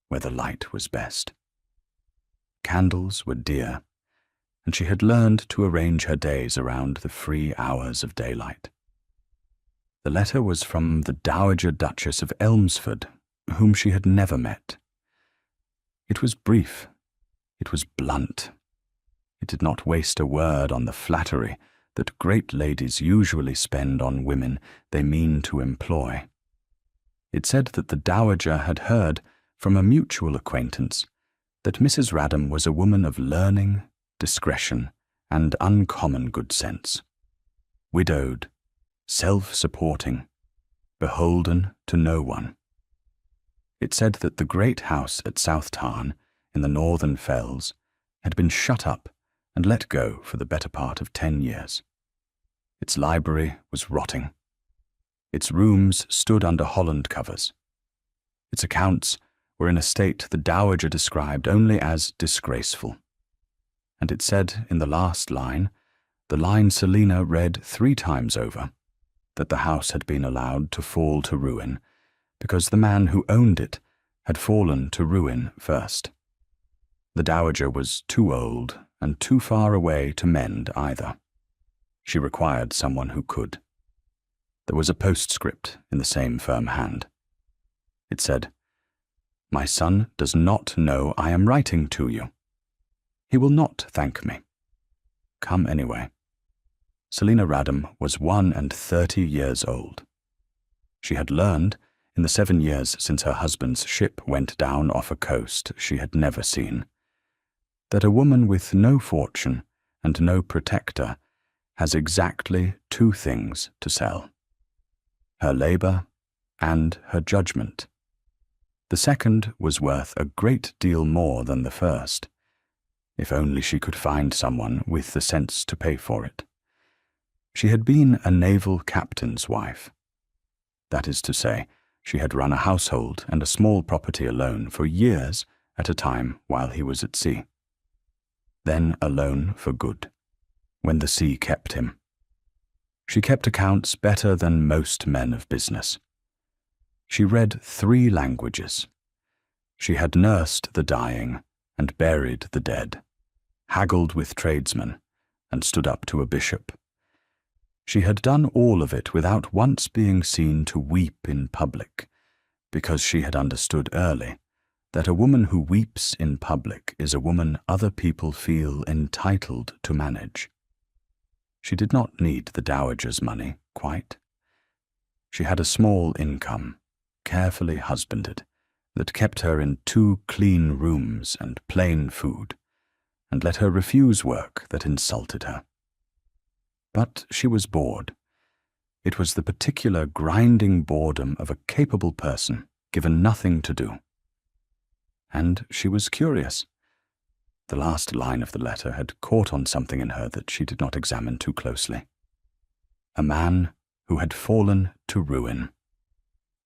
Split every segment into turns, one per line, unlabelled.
where the light was best. Candles were dear, and she had learned to arrange her days around the free hours of daylight. The letter was from the Dowager Duchess of Elmsford, whom she had never met. It was brief. It was blunt. It did not waste a word on the flattery that great ladies usually spend on women they mean to employ. It said that the Dowager had heard from a mutual acquaintance that Mrs. Radham was a woman of learning, discretion, and uncommon good sense, widowed, self-supporting, beholden to no one. It said that the great house at South Tarn, in the northern fells, had been shut up and let go for the better part of 10 years. Its library was rotting. Its rooms stood under Holland covers. Its accounts were in a state the Dowager described only as disgraceful. And it said in the last line, the line Selina read 3 times over, that the house had been allowed to fall to ruin because the man who owned it had fallen to ruin first. The Dowager was too old and too far away to mend either. She required someone who could. There was a postscript in the same firm hand. It said, "My son does not know I am writing to you. He will not thank me. Come anyway." Selina Radham was 31 years old. She had learned, in the 7 years since her husband's ship went down off a coast she had never seen, that a woman with no fortune and no protector has exactly 2 things to sell: her labour and her judgment. The second was worth a great deal more than the first, if only she could find someone with the sense to pay for it. She had been a naval captain's wife. That is to say, she had run a household and a small property alone for years at a time while he was at sea. Then alone for good, when the sea kept him. She kept accounts better than most men of business. She read 3 languages. She had nursed the dying and buried the dead, haggled with tradesmen, and stood up to a bishop. She had done all of it without once being seen to weep in public, because she had understood early that a woman who weeps in public is a woman other people feel entitled to manage. She did not need the Dowager's money, quite. She had a small income, carefully husbanded, that kept her in 2 clean rooms and plain food, and let her refuse work that insulted her. But she was bored. It was the particular grinding boredom of a capable person given nothing to do. And she was curious. The last line of the letter had caught on something in her that she did not examine too closely. A man who had fallen to ruin.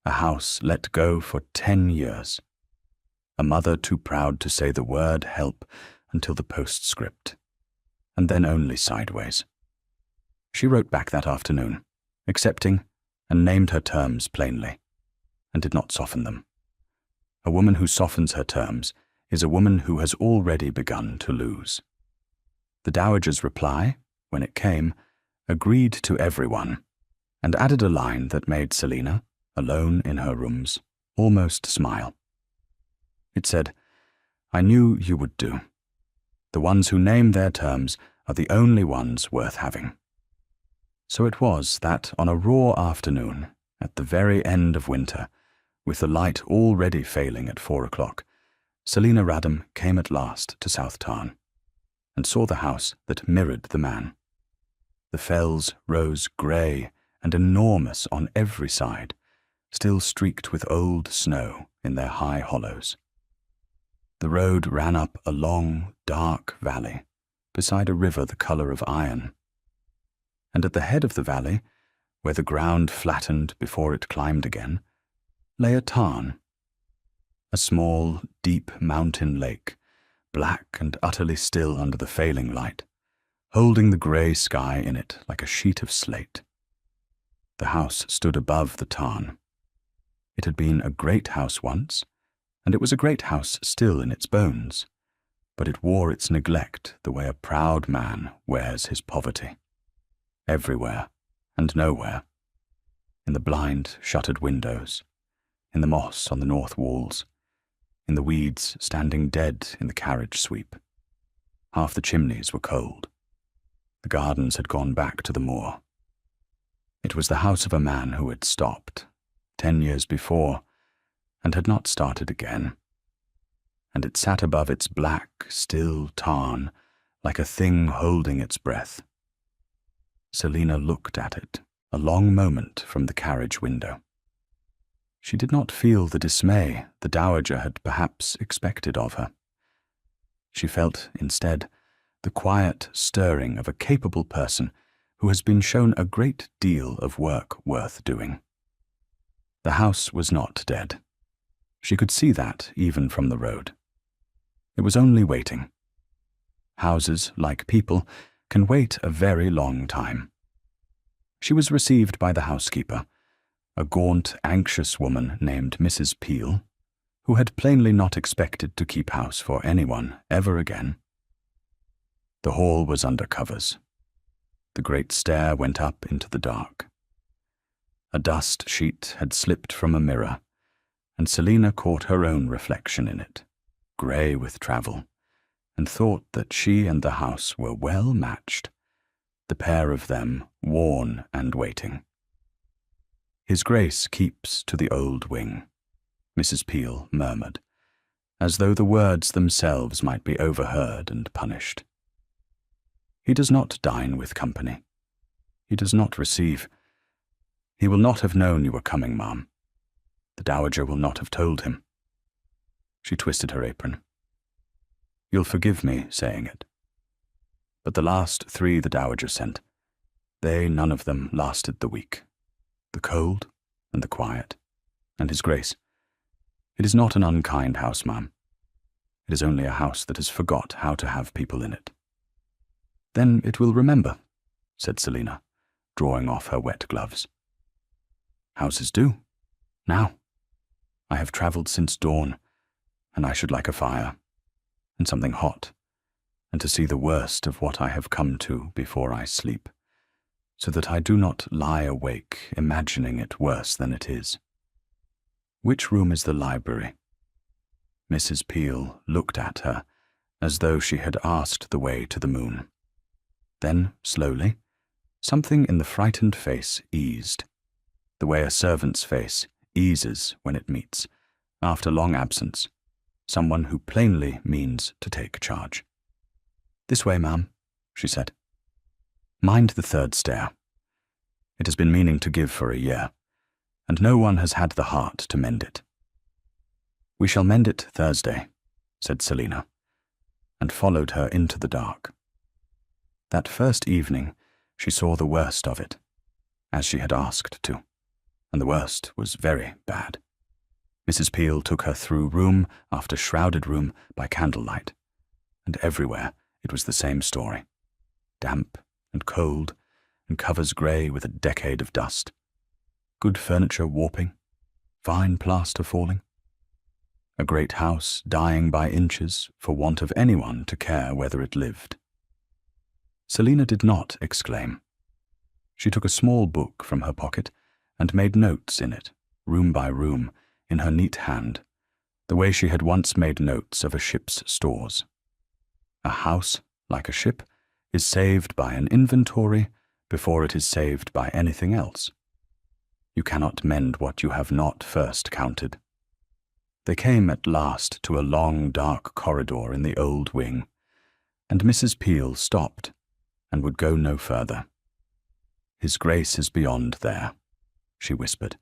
A house let go for 10 years. A mother too proud to say the word help until the postscript, and then only sideways. She wrote back that afternoon, accepting, and named her terms plainly, and did not soften them. A woman who softens her terms is a woman who has already begun to lose. The Dowager's reply, when it came, agreed to everyone, and added a line that made Selina, alone in her rooms, almost smile. It said, "I knew you would do. The ones who name their terms are the only ones worth having." So it was that on a raw afternoon, at the very end of winter, with the light already failing at 4 o'clock, Selina Radham came at last to South Tarn, and saw the house that mirrored the man. The fells rose grey and enormous on every side, still streaked with old snow in their high hollows. The road ran up a long, dark valley, beside a river the colour of iron. And at the head of the valley, where the ground flattened before it climbed again, lay a tarn. A small, deep mountain lake, black and utterly still under the failing light, holding the grey sky in it like a sheet of slate. The house stood above the tarn. It had been a great house once, and it was a great house still in its bones, but it wore its neglect the way a proud man wears his poverty. Everywhere and nowhere, in the blind, shuttered windows, in the moss on the north walls, in the weeds standing dead in the carriage sweep. Half the chimneys were cold. The gardens had gone back to the moor. It was the house of a man who had stopped 10 years before and had not started again, and it sat above its black, still tarn like a thing holding its breath. Selina looked at it a long moment from the carriage window. She did not feel the dismay the dowager had perhaps expected of her. She felt, instead, the quiet stirring of a capable person who has been shown a great deal of work worth doing. The house was not dead. She could see that even from the road. It was only waiting. Houses, like people, can wait a very long time. She was received by the housekeeper, a gaunt, anxious woman named Mrs. Peel, who had plainly not expected to keep house for anyone ever again. The hall was under covers. The great stair went up into the dark. A dust sheet had slipped from a mirror, and Selina caught her own reflection in it, grey with travel, and thought that she and the house were well matched, the pair of them worn and waiting. "His Grace keeps to the old wing," Mrs. Peel murmured, as though the words themselves might be overheard and punished. "He does not dine with company. He does not receive. He will not have known you were coming, ma'am. The dowager will not have told him." She twisted her apron. "You'll forgive me saying it, but the last 3 the dowager sent, they none of them lasted the week. The cold and the quiet, and His Grace. It is not an unkind house, ma'am. It is only a house that has forgot how to have people in it." "Then it will remember," said Selina, drawing off her wet gloves. "Houses do. Now. I have travelled since dawn, and I should like a fire, and something hot, and to see the worst of what I have come to before I sleep, so that I do not lie awake imagining it worse than it is. Which room is the library?" Mrs. Peel looked at her as though she had asked the way to the moon. Then, slowly, something in the frightened face eased, the way a servant's face eases when it meets, after long absence, someone who plainly means to take charge. "This way, ma'am," she said. "Mind the 3rd stair. It has been meaning to give for a year, and no one has had the heart to mend it." "We shall mend it Thursday," said Selina, and followed her into the dark. That first evening she saw the worst of it, as she had asked to, and the worst was very bad. Mrs. Peel took her through room after shrouded room by candlelight, and everywhere it was the same story. Damp and cold, and covers grey with a decade of dust. Good furniture warping, fine plaster falling. A great house dying by inches for want of anyone to care whether it lived. Selina did not exclaim. She took a small book from her pocket and made notes in it, room by room, in her neat hand, the way she had once made notes of a ship's stores. A house, like a ship, is saved by an inventory before it is saved by anything else. You cannot mend what you have not first counted. They came at last to a long, dark corridor in the old wing, and Mrs. Peel stopped and would go no further. "His Grace is beyond there," she whispered.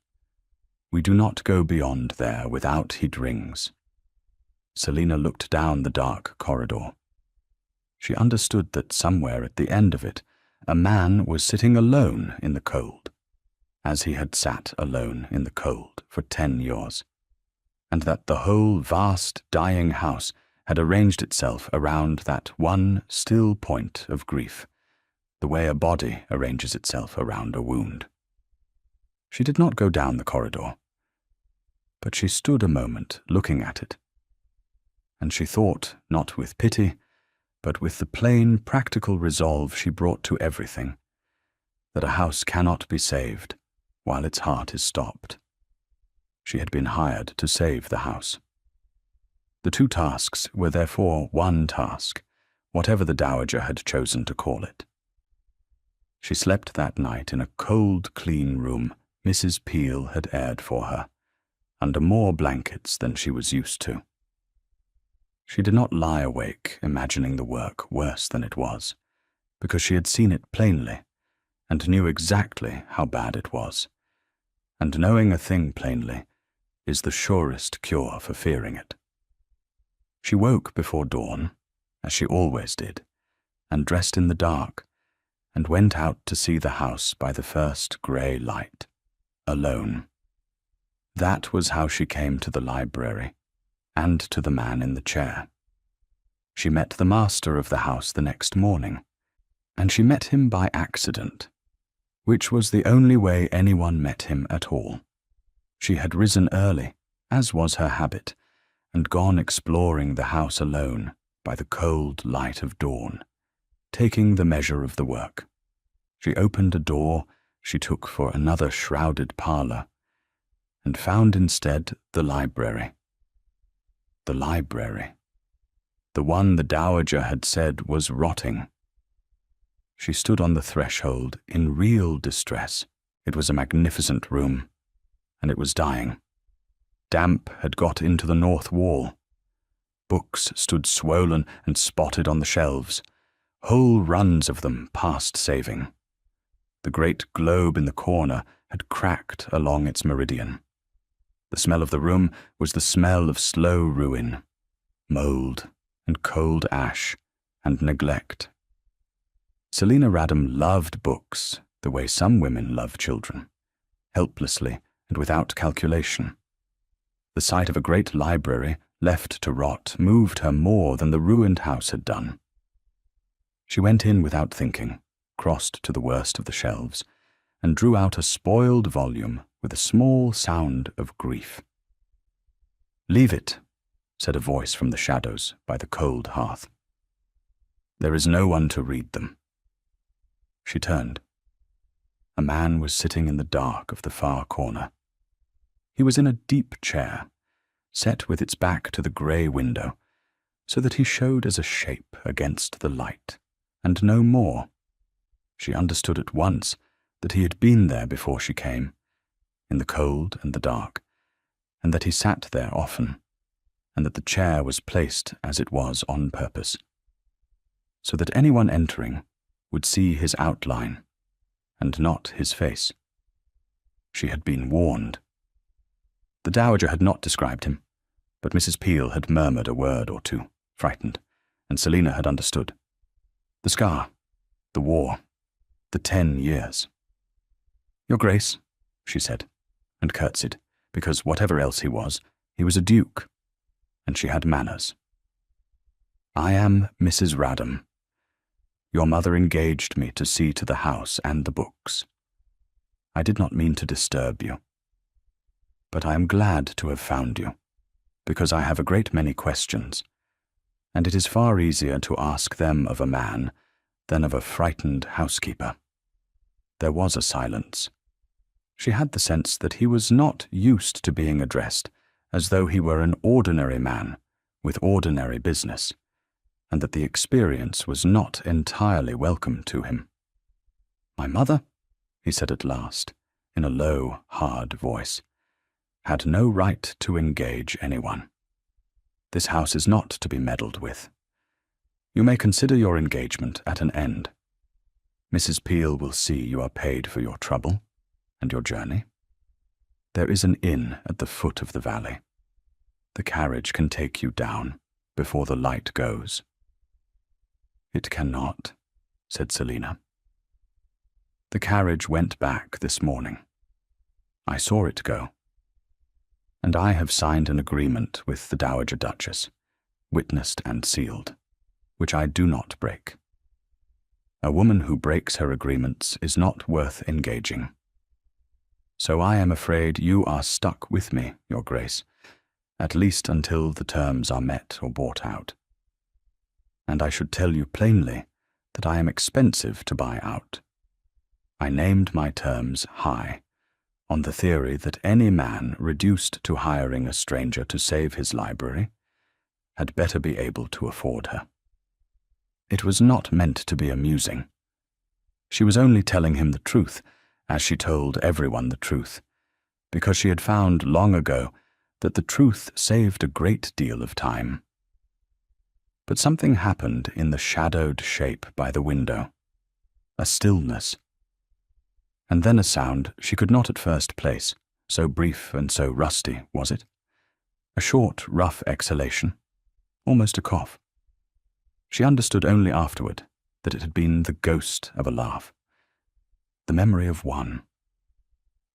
"We do not go beyond there without he rings." Selina looked down the dark corridor. She understood that somewhere at the end of it a man was sitting alone in the cold, as he had sat alone in the cold for 10 years, and that the whole vast dying house had arranged itself around that one still point of grief, the way a body arranges itself around a wound. She did not go down the corridor. But she stood a moment looking at it, and she thought, not with pity, but with the plain, practical resolve she brought to everything, that a house cannot be saved while its heart is stopped. She had been hired to save the house. The two tasks were therefore one task, whatever the dowager had chosen to call it. She slept that night in a cold, clean room Mrs. Peel had aired for her, under more blankets than she was used to. She did not lie awake imagining the work worse than it was, because she had seen it plainly and knew exactly how bad it was, and knowing a thing plainly is the surest cure for fearing it. She woke before dawn, as she always did, and dressed in the dark, and went out to see the house by the first grey light, alone. That was how she came to the library, and to the man in the chair. She met the master of the house the next morning, and she met him by accident, which was the only way anyone met him at all. She had risen early, as was her habit, and gone exploring the house alone by the cold light of dawn, taking the measure of the work. She opened a door she took for another shrouded parlour, and found instead the library. The library. The one the dowager had said was rotting. She stood on the threshold in real distress. It was a magnificent room, and it was dying. Damp had got into the north wall. Books stood swollen and spotted on the shelves, whole runs of them past saving. The great globe in the corner had cracked along its meridian. The smell of the room was the smell of slow ruin, mould and cold ash and neglect. Selina Radham loved books the way some women love children, helplessly and without calculation. The sight of a great library left to rot moved her more than the ruined house had done. She went in without thinking, crossed to the worst of the shelves, and drew out a spoiled volume with a small sound of grief. "Leave it," said a voice from the shadows by the cold hearth. "There is no one to read them." She turned. A man was sitting in the dark of the far corner. He was in a deep chair, set with its back to the grey window, so that he showed as a shape against the light, and no more. She understood at once that he had been there before she came, in the cold and the dark, and that he sat there often, and that the chair was placed as it was on purpose, so that anyone entering would see his outline, and not his face. She had been warned. The dowager had not described him, but Mrs. Peel had murmured a word or two, frightened, and Selina had understood. The scar, the war, the 10 years. "Your Grace," she said, and curtsied, because whatever else he was a duke, and she had manners. "I am Mrs. Radham. Your mother engaged me to see to the house and the books. I did not mean to disturb you. But I am glad to have found you, because I have a great many questions, and it is far easier to ask them of a man than of a frightened housekeeper." There was a silence. She had the sense that he was not used to being addressed as though he were an ordinary man with ordinary business, and that the experience was not entirely welcome to him. "My mother," he said at last, in a low, hard voice, "had no right to engage anyone. This house is not to be meddled with. You may consider your engagement at an end. Mrs. Peel will see you are paid for your trouble and your journey. There is an inn at the foot of the valley. The carriage can take you down before the light goes." "It cannot," said Selina. "The carriage went back this morning. I saw it go. And I have signed an agreement with the Dowager Duchess, witnessed and sealed, which I do not break. A woman who breaks her agreements is not worth engaging. So I am afraid you are stuck with me, Your Grace, at least until the terms are met or bought out. And I should tell you plainly that I am expensive to buy out. I named my terms high, on the theory that any man reduced to hiring a stranger to save his library had better be able to afford her. It was not meant to be amusing. She was only telling him the truth, as she told everyone the truth, because she had found long ago that the truth saved a great deal of time. But something happened in the shadowed shape by the window, a stillness, and then a sound she could not at first place, so brief and so rusty was it. A short, rough exhalation, almost a cough. She understood only afterward that it had been the ghost of a laugh, the memory of one.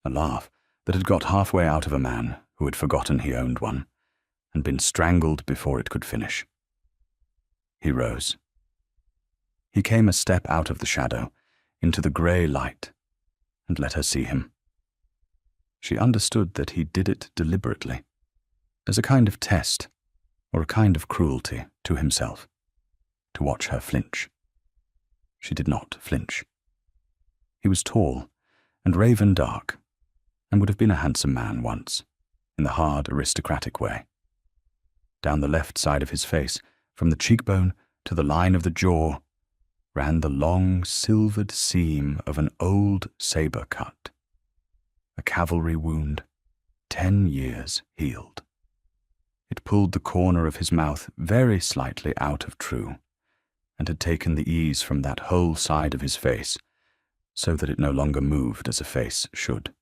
A laugh that had got halfway out of a man who had forgotten he owned one, and been strangled before it could finish. He rose. He came a step out of the shadow, into the grey light, and let her see him. She understood that he did it deliberately, as a kind of test, or a kind of cruelty to himself, to watch her flinch. She did not flinch. He was tall and raven dark, and would have been a handsome man once, in the hard aristocratic way. Down the left side of his face, from the cheekbone to the line of the jaw, ran the long silvered seam of an old sabre cut, a cavalry wound, 10 years healed. It pulled the corner of his mouth very slightly out of true, and had taken the ease from that whole side of his face, so that it no longer moved as a face should.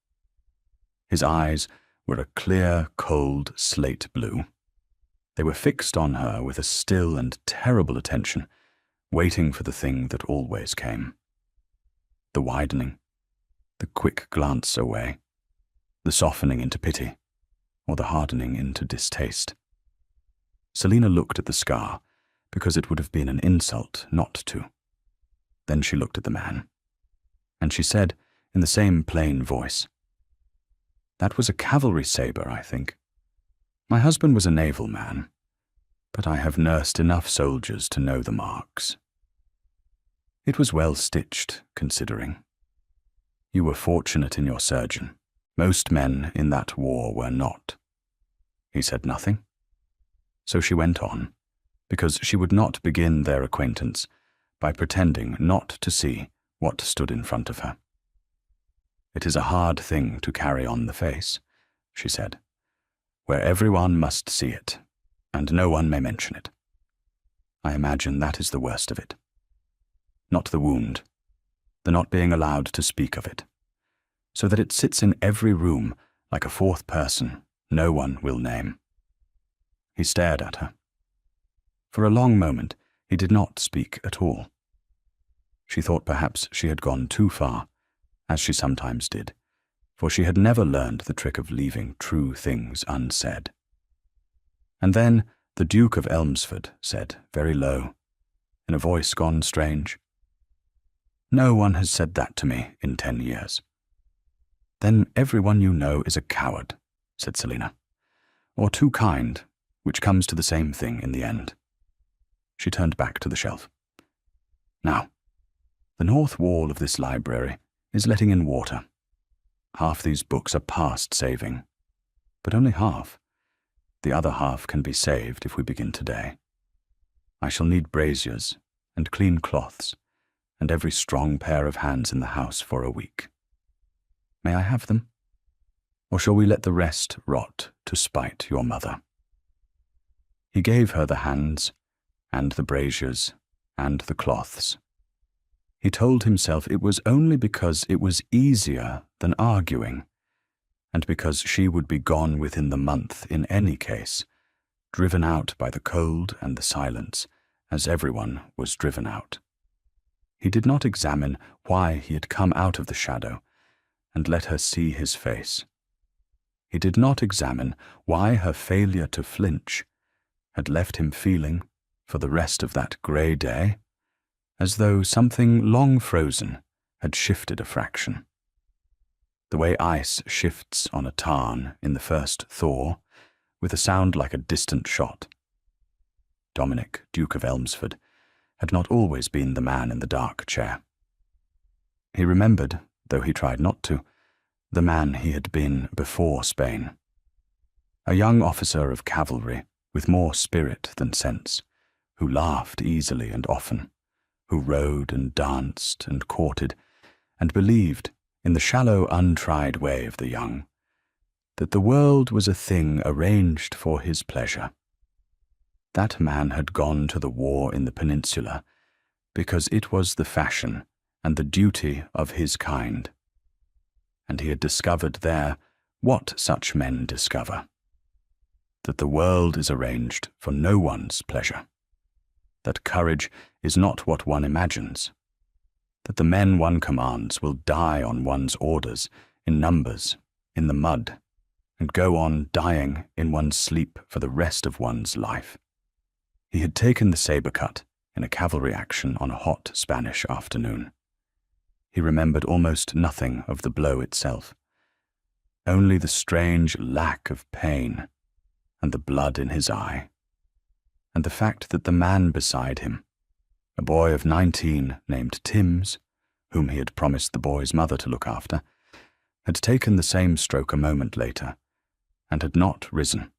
His eyes were a clear, cold slate blue. They were fixed on her with a still and terrible attention, waiting for the thing that always came. The widening, the quick glance away, the softening into pity, or the hardening into distaste. Selina looked at the scar, because it would have been an insult not to. Then she looked at the man, and she said, in the same plain voice, "That was a cavalry sabre, I think. My husband was a naval man, but I have nursed enough soldiers to know the marks. It was well stitched, considering. You were fortunate in your surgeon. Most men in that war were not." He said nothing. So she went on, because she would not begin their acquaintance by pretending not to see what stood in front of her. "It is a hard thing to carry on the face," she said, "where everyone must see it, and no one may mention it. I imagine that is the worst of it. Not the wound, the not being allowed to speak of it, so that it sits in every room like a fourth person no one will name." He stared at her. For a long moment he did not speak at all. She thought perhaps she had gone too far, as she sometimes did, for she had never learned the trick of leaving true things unsaid. And then the Duke of Elmsford said, very low, in a voice gone strange, "No one has said that to me in 10 years. "Then everyone you know is a coward," said Selina, "or too kind, which comes to the same thing in the end." She turned back to the shelf. "Now, the north wall of this library is letting in water. Half these books are past saving, but only half. The other half can be saved if we begin today. I shall need braziers and clean cloths, and every strong pair of hands in the house for a week. May I have them? Or shall we let the rest rot to spite your mother?" He gave her the hands, and the braziers, and the cloths. He told himself it was only because it was easier than arguing, and because she would be gone within the month in any case, driven out by the cold and the silence, as everyone was driven out. He did not examine why he had come out of the shadow and let her see his face. He did not examine why her failure to flinch had left him feeling, for the rest of that grey day, as though something long frozen had shifted a fraction. the way ice shifts on a tarn in the first thaw, with a sound like a distant shot. Dominic, Duke of Elmsford, had not always been the man in the dark chair. He remembered, though he tried not to, the man he had been before Spain. A young officer of cavalry with more spirit than sense, who laughed easily and often, who rode and danced and courted, and believed, in the shallow, untried way of the young, that the world was a thing arranged for his pleasure. That man had gone to the war in the peninsula because it was the fashion and the duty of his kind, and he had discovered there what such men discover: that the world is arranged for no one's pleasure, that courage is not what one imagines, that the men one commands will die on one's orders, in numbers, in the mud, and go on dying in one's sleep for the rest of one's life. He had taken the saber cut in a cavalry action on a hot Spanish afternoon. He remembered almost nothing of the blow itself, only the strange lack of pain, and the blood in his eye, and the fact that the man beside him, a boy of 19 named Timms, whom he had promised the boy's mother to look after, had taken the same stroke a moment later, and had not risen.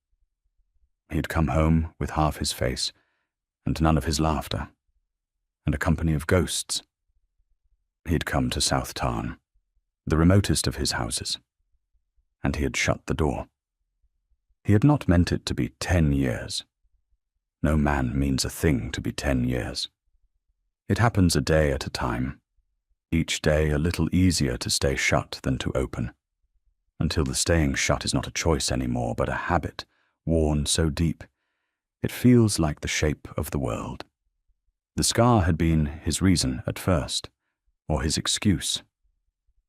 He had come home with half his face, and none of his laughter, and a company of ghosts. He had come to South Tarn, the remotest of his houses, and he had shut the door. He had not meant it to be 10 years. No man means a thing to be 10 years. It happens a day at a time, each day a little easier to stay shut than to open, until the staying shut is not a choice anymore, but a habit, worn so deep, it feels like the shape of the world. The scar had been his reason at first, or his excuse.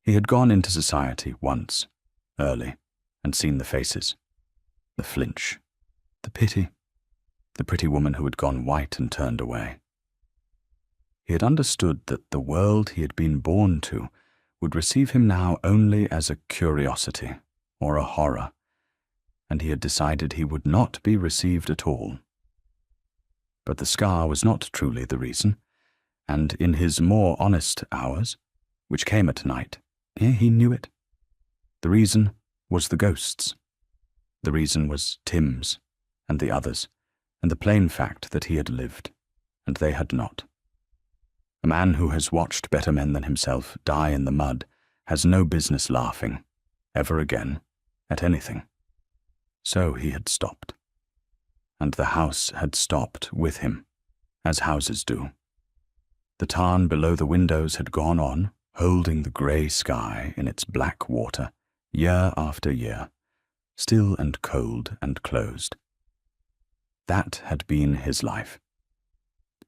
He had gone into society once, early, and seen the faces, the flinch, the pity, the pretty woman who had gone white and turned away. He had understood that the world he had been born to would receive him now only as a curiosity or a horror, and he had decided he would not be received at all. But the scar was not truly the reason, and in his more honest hours, which came at night, he knew it. The reason was the ghosts. The reason was Timms and the others, and the plain fact that he had lived, and they had not. A man who has watched better men than himself die in the mud has no business laughing, ever again, at anything. So he had stopped. And the house had stopped with him, as houses do. The tarn below the windows had gone on, holding the grey sky in its black water, year after year, still and cold and closed. That had been his life.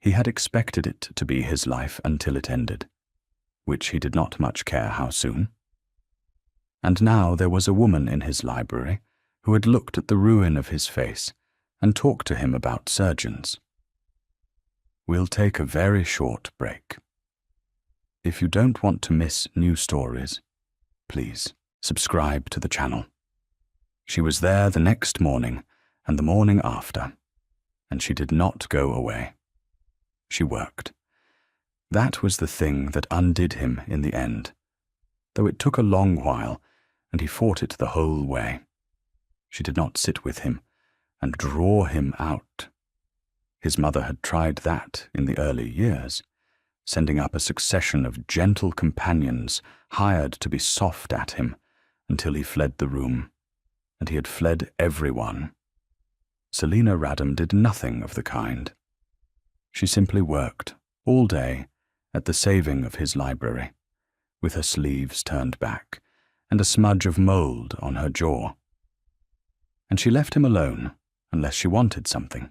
He had expected it to be his life until it ended, which he did not much care how soon. And now there was a woman in his library who had looked at the ruin of his face and talked to him about surgeons. We'll take a very short break. If you don't want to miss new stories, please subscribe to the channel. She was there the next morning and the morning after, and she did not go away. She worked. That was the thing that undid him in the end, though it took a long while, and he fought it the whole way. She did not sit with him and draw him out. His mother had tried that in the early years, sending up a succession of gentle companions hired to be soft at him until he fled the room, and he had fled everyone. Selina Radham did nothing of the kind. She simply worked, all day, at the saving of his library, with her sleeves turned back and a smudge of mould on her jaw. And she left him alone unless she wanted something.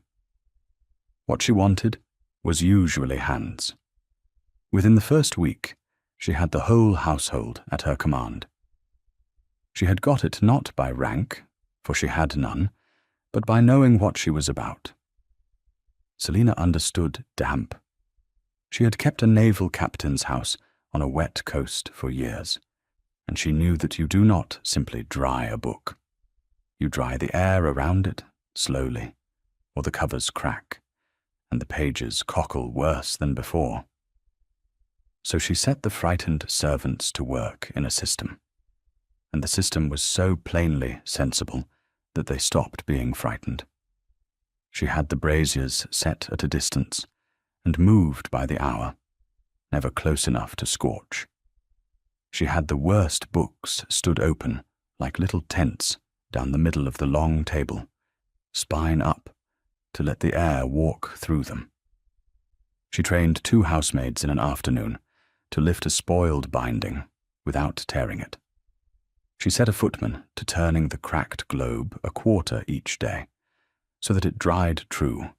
What she wanted was usually hands. Within the first week, she had the whole household at her command. She had got it not by rank, for she had none, but by knowing what she was about. Selina understood damp. She had kept a naval captain's house on a wet coast for years, and she knew that you do not simply dry a book. You dry the air around it, slowly, or the covers crack, and the pages cockle worse than before. So she set the frightened servants to work in a system, and the system was so plainly sensible that they stopped being frightened. She had the braziers set at a distance and moved by the hour, never close enough to scorch. She had the worst books stood open like little tents down the middle of the long table, spine up, to let the air walk through them. She trained 2 housemaids in an afternoon to lift a spoiled binding without tearing it. She set a footman to turning the cracked globe a quarter each day, so that it dried true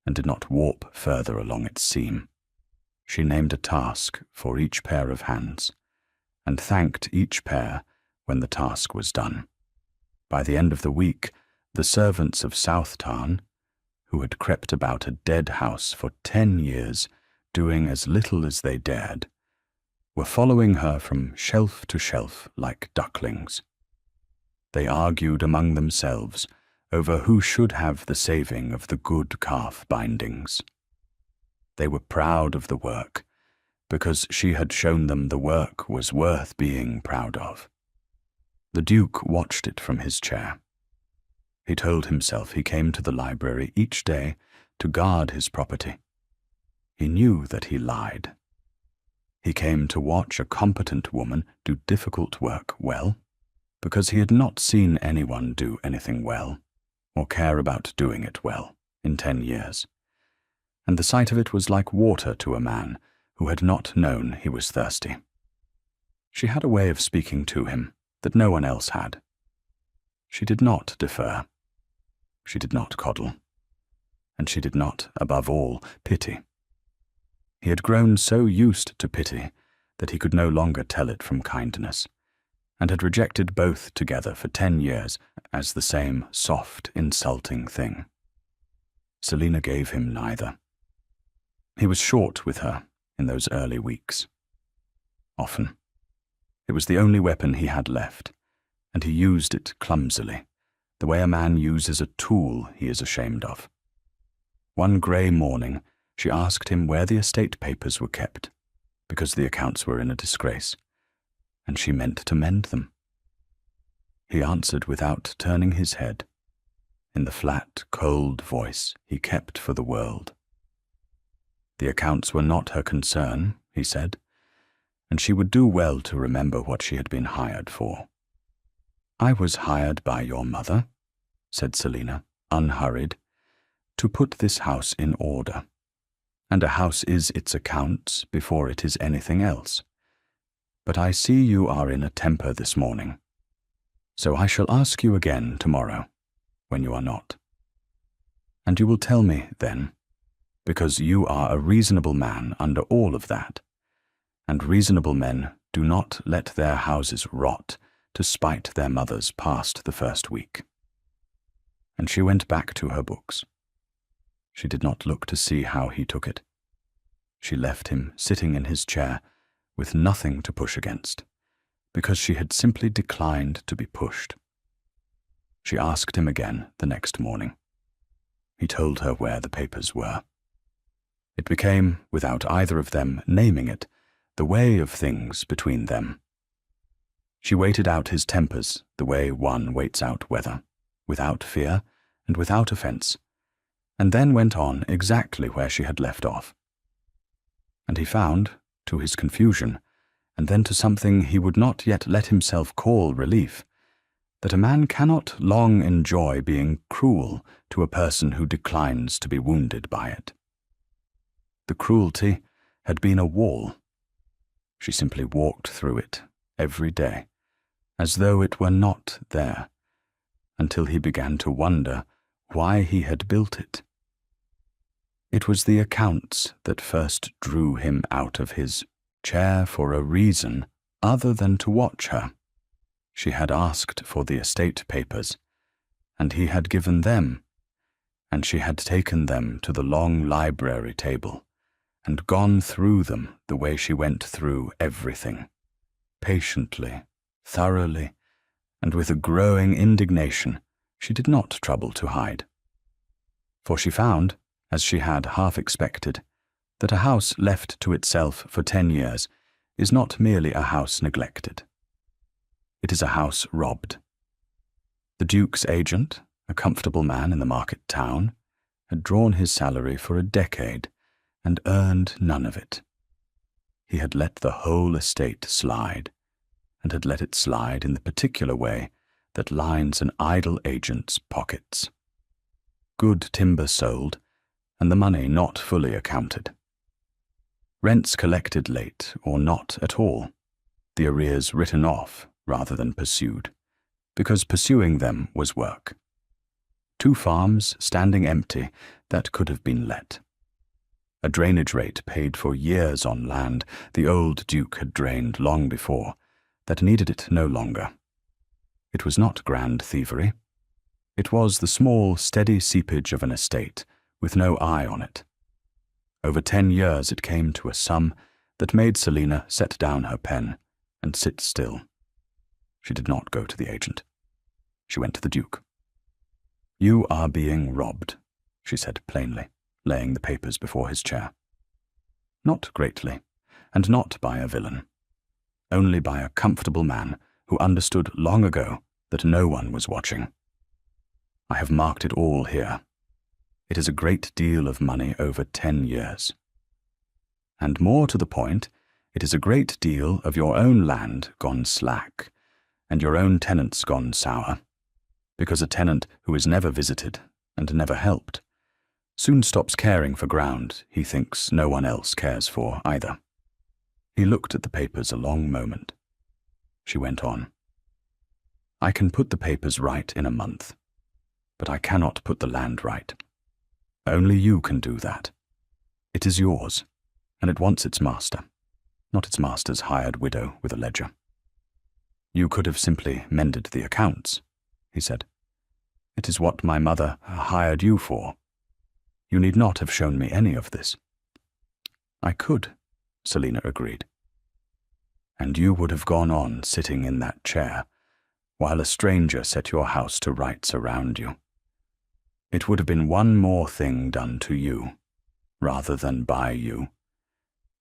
and did not warp further along its seam. She named a task for each pair of hands, and thanked each pair when the task was done. By the end of the week, the servants of South Tarn, who had crept about a dead house for 10 years, doing as little as they dared, were following her from shelf to shelf like ducklings. They argued among themselves over who should have the saving of the good calf bindings. They were proud of the work, because she had shown them the work was worth being proud of. The Duke watched it from his chair. He told himself he came to the library each day to guard his property. He knew that he lied. He came to watch a competent woman do difficult work well, because he had not seen anyone do anything well, or care about doing it well, in 10 years. And the sight of it was like water to a man who had not known he was thirsty. She had a way of speaking to him that no one else had. She did not defer. She did not coddle. And she did not, above all, pity. He had grown so used to pity that he could no longer tell it from kindness, and had rejected both together for 10 years as the same soft, insulting thing. Selina gave him neither. He was short with her in those early weeks. Often. It was the only weapon he had left, and he used it clumsily, the way a man uses a tool he is ashamed of. One grey morning, she asked him where the estate papers were kept, because the accounts were in a disgrace, and she meant to mend them. He answered without turning his head, in the flat, cold voice he kept for the world. The accounts were not her concern, he said, and she would do well to remember what she had been hired for. I was hired by your mother, said Selina, unhurried, to put this house in order. And a house is its accounts before it is anything else. But I see you are in a temper this morning, so I shall ask you again tomorrow, when you are not. And you will tell me then, because you are a reasonable man under all of that, and reasonable men do not let their houses rot to spite their mothers past the first week. And she went back to her books. She did not look to see how he took it. She left him sitting in his chair with nothing to push against, because she had simply declined to be pushed. She asked him again the next morning. He told her where the papers were. It became, without either of them naming it, the way of things between them. She waited out his tempers the way one waits out weather, without fear and without offence, and then went on exactly where she had left off. And he found, to his confusion, and then to something he would not yet let himself call relief, that a man cannot long enjoy being cruel to a person who declines to be wounded by it. The cruelty had been a wall. She simply walked through it every day, as though it were not there, until he began to wonder why he had built it. It was the accounts that first drew him out of his chair for a reason other than to watch her. She had asked for the estate papers, and he had given them, and she had taken them to the long library table, and gone through them the way she went through everything, patiently thoroughly, and with a growing indignation she did not trouble to hide. For she found, as she had half expected, that a house left to itself for 10 years is not merely a house neglected. It is a house robbed. The Duke's agent, a comfortable man in the market town, had drawn his salary for a decade and earned none of it. He had let the whole estate slide, and had let it slide in the particular way that lines an idle agent's pockets. Good timber sold, and the money not fully accounted. Rents collected late or not at all, the arrears written off rather than pursued, because pursuing them was work. 2 farms standing empty that could have been let. A drainage rate paid for years on land the old Duke had drained long before, that needed it no longer. It was not grand thievery. It was the small, steady seepage of an estate, with no eye on it. Over 10 years it came to a sum that made Selina set down her pen and sit still. She did not go to the agent. She went to the Duke. "You are being robbed," she said plainly, laying the papers before his chair. Not greatly, and not by a villain. Only by a comfortable man who understood long ago that no one was watching. "I have marked it all here. It is a great deal of money over 10 years. And more to the point, it is a great deal of your own land gone slack, and your own tenants gone sour, because a tenant who is never visited and never helped soon stops caring for ground he thinks no one else cares for either." He looked at the papers a long moment. She went on. "I can put the papers right in a month, but I cannot put the land right. Only you can do that. It is yours, and it wants its master, not its master's hired widow with a ledger." "You could have simply mended the accounts," he said. "It is what my mother hired you for. You need not have shown me any of this." "I could," Selina agreed. "And you would have gone on sitting in that chair, while a stranger set your house to rights around you. It would have been one more thing done to you, rather than by you,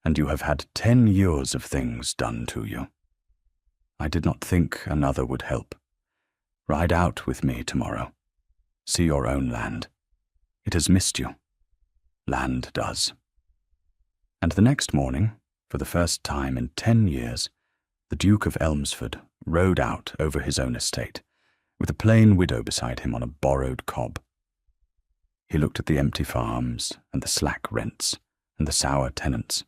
and you have had 10 years of things done to you. I did not think another would help. Ride out with me tomorrow. See your own land. It has missed you. Land does." And the next morning, for the first time in 10 years, the Duke of Elmsford rode out over his own estate, with a plain widow beside him on a borrowed cob. He looked at the empty farms and the slack rents and the sour tenants.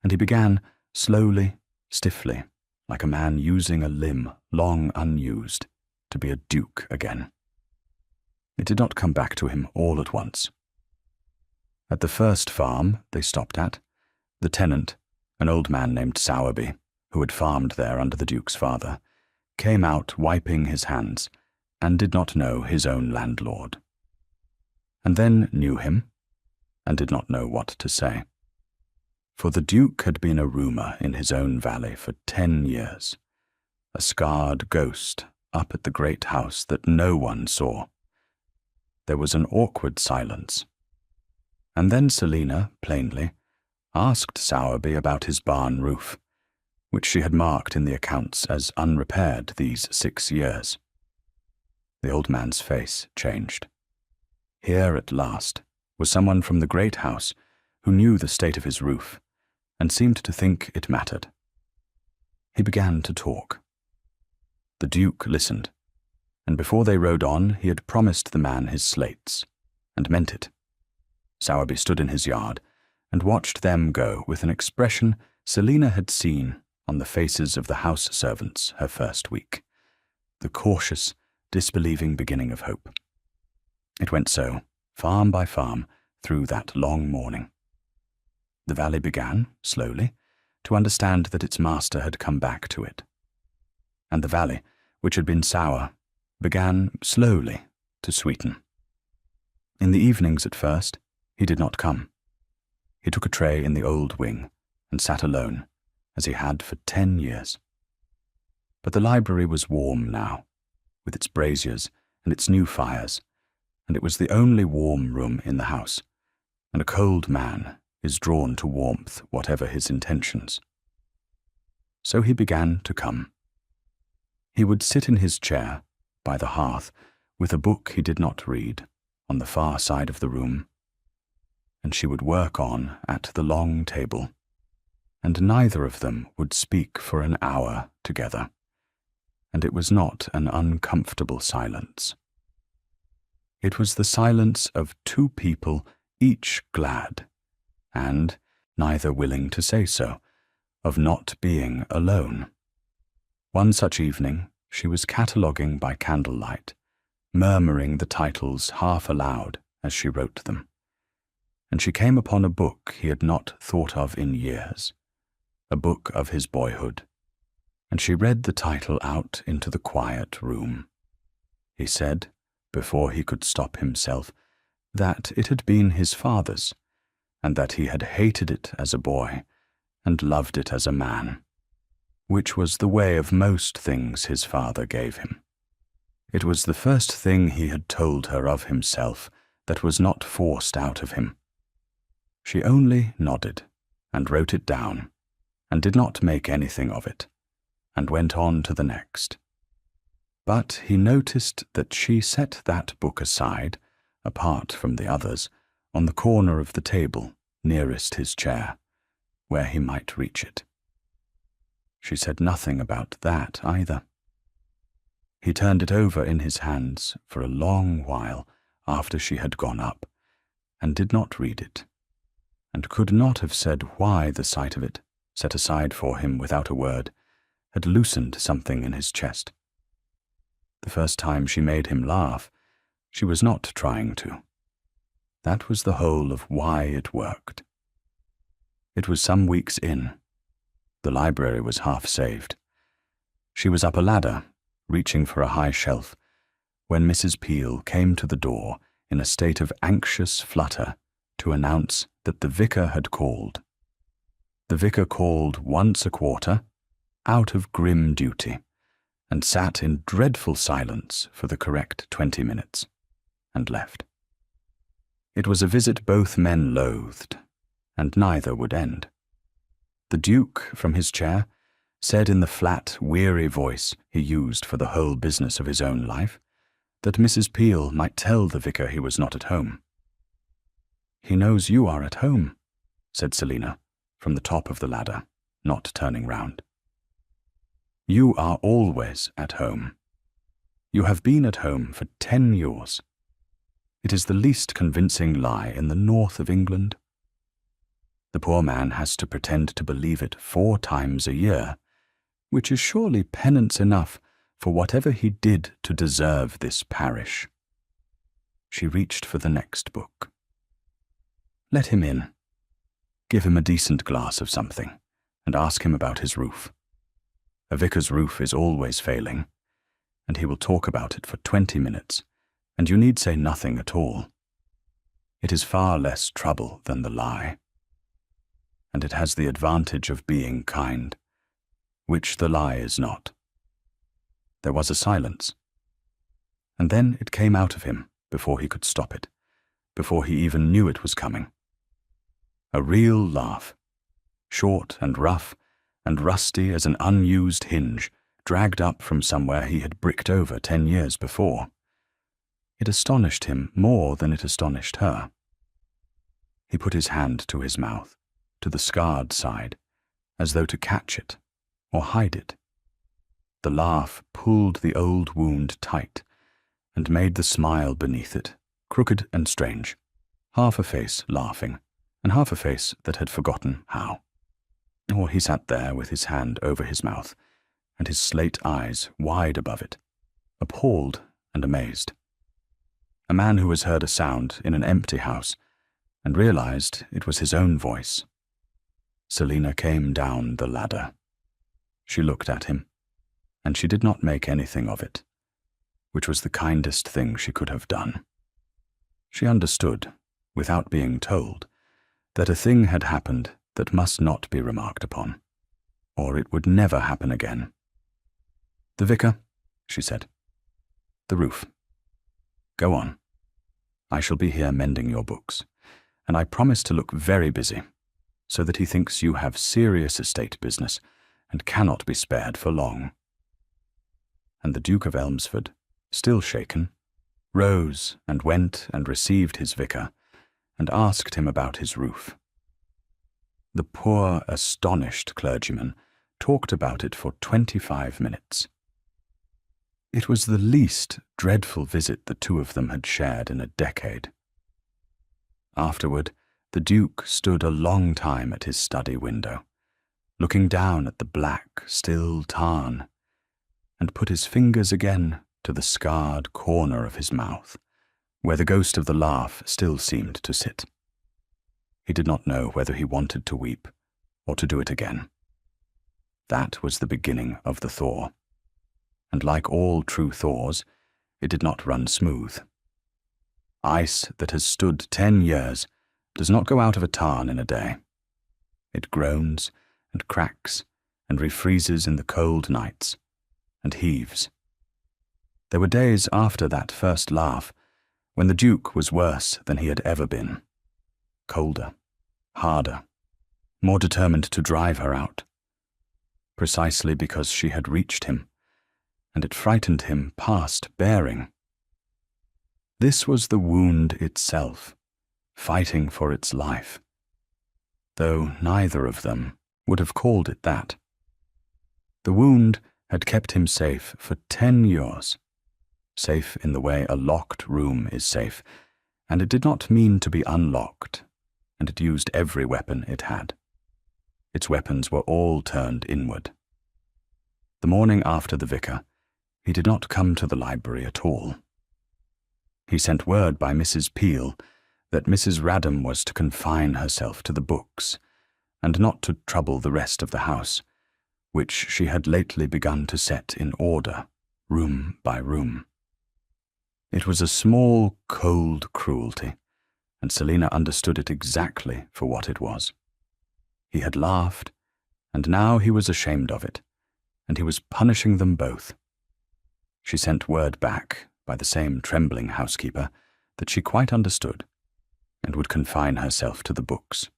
And he began, slowly, stiffly, like a man using a limb long unused, to be a duke again. It did not come back to him all at once. At the first farm they stopped at, the tenant, an old man named Sowerby, who had farmed there under the Duke's father, came out wiping his hands, and did not know his own landlord. And then knew him, and did not know what to say. For the Duke had been a rumour in his own valley for 10 years, a scarred ghost up at the great house that no one saw. There was an awkward silence. And then Selina, plainly, asked Sowerby about his barn roof, which she had marked in the accounts as unrepaired these 6 years. The old man's face changed. Here at last was someone from the great house who knew the state of his roof, and seemed to think it mattered. He began to talk. The Duke listened, and before they rode on he had promised the man his slates, and meant it. Sowerby stood in his yard, and watched them go with an expression Selina had seen on the faces of the house servants her first week, the cautious, disbelieving beginning of hope. It went so, farm by farm, through that long morning. The valley began, slowly, to understand that its master had come back to it. And the valley, which had been sour, began, slowly, to sweeten. In the evenings at first, he did not come. He took a tray in the old wing, and sat alone, as he had for 10 years. But the library was warm now, with its braziers and its new fires, and it was the only warm room in the house, and a cold man is drawn to warmth whatever his intentions. So he began to come. He would sit in his chair by the hearth with a book he did not read on the far side of the room, and she would work on at the long table, and neither of them would speak for an hour together, and it was not an uncomfortable silence. It was the silence of two people each glad, and neither willing to say so, of not being alone. One such evening she was cataloguing by candlelight, murmuring the titles half aloud as she wrote them, and she came upon a book he had not thought of in years, a book of his boyhood, and she read the title out into the quiet room. He said, before he could stop himself, that it had been his father's, and that he had hated it as a boy and loved it as a man, which was the way of most things his father gave him. It was the first thing he had told her of himself that was not forced out of him. She only nodded and wrote it down, and did not make anything of it, and went on to the next. But he noticed that she set that book aside, apart from the others, on the corner of the table nearest his chair, where he might reach it. She said nothing about that either. He turned it over in his hands for a long while after she had gone up, and did not read it, and could not have said why the sight of it, set aside for him without a word, had loosened something in his chest. The first time she made him laugh, she was not trying to. That was the whole of why it worked. It was some weeks in. The library was half saved. She was up a ladder, reaching for a high shelf, when Mrs. Peel came to the door in a state of anxious flutter to announce that the vicar had called. The vicar called once a quarter, out of grim duty, and sat in dreadful silence for the correct 20 minutes, and left. It was a visit both men loathed, and neither would end. The Duke, from his chair, said in the flat, weary voice he used for the whole business of his own life, that Mrs. Peel might tell the vicar he was not at home. "He knows you are at home," said Selina, from the top of the ladder, not turning round. "You are always at home. You have been at home for 10 years. It is the least convincing lie in the north of England. The poor man has to pretend to believe it 4 times a year, which is surely penance enough for whatever he did to deserve this parish." She reached for the next book. "Let him in. Give him a decent glass of something, and ask him about his roof. A vicar's roof is always failing, and he will talk about it for 20 minutes, and you need say nothing at all. It is far less trouble than the lie, and it has the advantage of being kind, which the lie is not." There was a silence, and then it came out of him before he could stop it, before he even knew it was coming. A real laugh, short and rough and rusty as an unused hinge, dragged up from somewhere he had bricked over 10 years before. It astonished him more than it astonished her. He put his hand to his mouth, to the scarred side, as though to catch it or hide it. The laugh pulled the old wound tight and made the smile beneath it crooked and strange, half a face laughing, and half a face that had forgotten how. Or he sat there with his hand over his mouth, and his slate eyes wide above it, appalled and amazed. A man who has heard a sound in an empty house, and realized it was his own voice. Selina came down the ladder. She looked at him, and she did not make anything of it, which was the kindest thing she could have done. She understood, without being told, that a thing had happened that must not be remarked upon, or it would never happen again. "The vicar," she said. "The roof. Go on. I shall be here mending your books, and I promise to look very busy, so that he thinks you have serious estate business and cannot be spared for long." And the Duke of Elmsford, still shaken, rose and went and received his vicar and asked him about his roof. The poor, astonished clergyman talked about it for 25 minutes. It was the least dreadful visit the two of them had shared in a decade. Afterward, the Duke stood a long time at his study window, looking down at the black, still tarn, and put his fingers again to the scarred corner of his mouth, where the ghost of the laugh still seemed to sit. He did not know whether he wanted to weep or to do it again. That was the beginning of the thaw, and like all true thaws, it did not run smooth. Ice that has stood 10 years does not go out of a tarn in a day. It groans and cracks and refreezes in the cold nights and heaves. There were days after that first laugh when the Duke was worse than he had ever been, colder, harder, more determined to drive her out, precisely because she had reached him, and it frightened him past bearing. This was the wound itself, fighting for its life, though neither of them would have called it that. The wound had kept him safe for 10 years, safe in the way a locked room is safe, and it did not mean to be unlocked, and it used every weapon it had. Its weapons were all turned inward. The morning after the vicar, he did not come to the library at all. He sent word by Mrs. Peel that Mrs. Radham was to confine herself to the books, and not to trouble the rest of the house, which she had lately begun to set in order, room by room. It was a small, cold cruelty, and Selina understood it exactly for what it was. He had laughed, and now he was ashamed of it, and he was punishing them both. She sent word back by the same trembling housekeeper that she quite understood, and would confine herself to the books.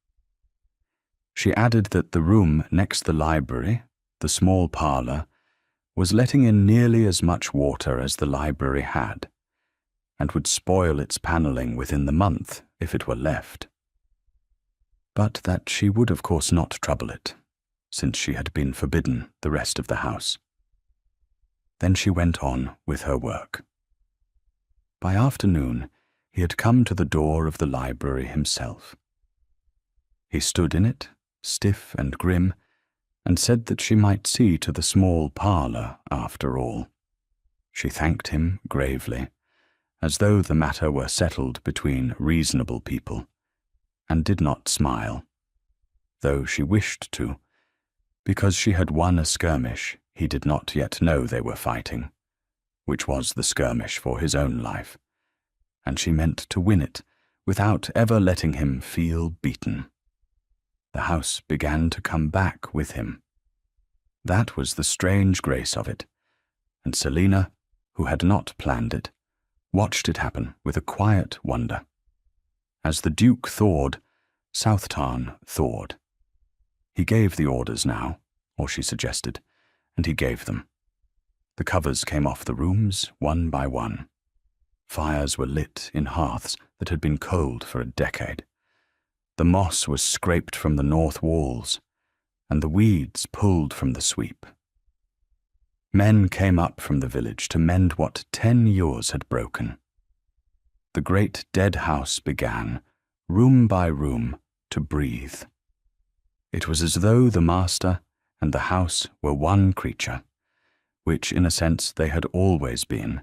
She added that the room next the library, the small parlour, was letting in nearly as much water as the library had, and would spoil its panelling within the month if it were left. But that she would of course not trouble it, since she had been forbidden the rest of the house. Then she went on with her work. By afternoon, he had come to the door of the library himself. He stood in it, stiff and grim, and said that she might see to the small parlour after all. She thanked him gravely, as though the matter were settled between reasonable people, and did not smile, though she wished to, because she had won a skirmish he did not yet know they were fighting, which was the skirmish for his own life, and she meant to win it without ever letting him feel beaten. The house began to come back with him. That was the strange grace of it, and Selina, who had not planned it, watched it happen with a quiet wonder. As the Duke thawed, South Tarn thawed. He gave the orders now, or she suggested, and he gave them. The covers came off the rooms one by one. Fires were lit in hearths that had been cold for a decade. The moss was scraped from the north walls, and the weeds pulled from the sweep. Men came up from the village to mend what 10 years had broken. The great dead house began, room by room, to breathe. It was as though the master and the house were one creature, which in a sense they had always been,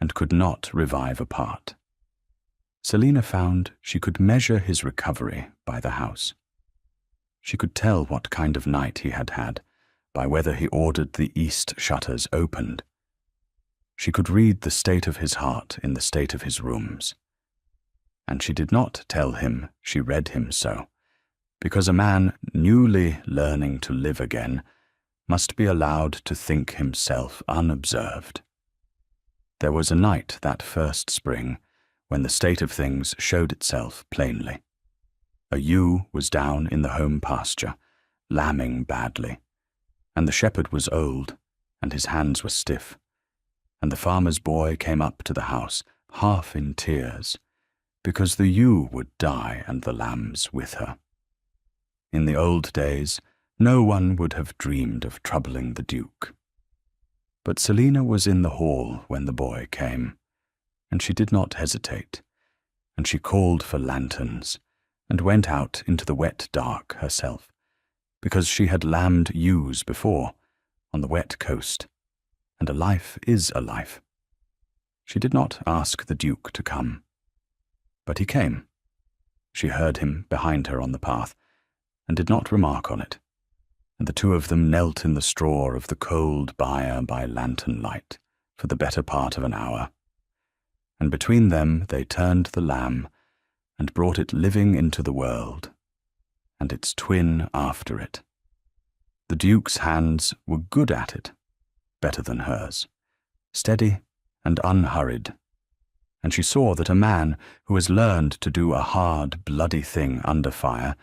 and could not revive apart. Selina found she could measure his recovery by the house. She could tell what kind of night he had had by whether he ordered the east shutters opened. She could read the state of his heart in the state of his rooms. And she did not tell him she read him so, because a man newly learning to live again must be allowed to think himself unobserved. There was a night that first spring when the state of things showed itself plainly. A ewe was down in the home pasture, lambing badly, and the shepherd was old, and his hands were stiff, and the farmer's boy came up to the house, half in tears, because the ewe would die and the lambs with her. In the old days, no one would have dreamed of troubling the Duke. But Selina was in the hall when the boy came, and she did not hesitate, and she called for lanterns, and went out into the wet dark herself, because she had lambed ewes before, on the wet coast, and a life is a life. She did not ask the Duke to come, but he came. She heard him behind her on the path, and did not remark on it, and the two of them knelt in the straw of the cold byre by lantern light for the better part of an hour, and between them they turned the lamb and brought it living into the world, and its twin after it. The Duke's hands were good at it, better than hers, steady and unhurried, and she saw that a man who has learned to do a hard, bloody thing under fire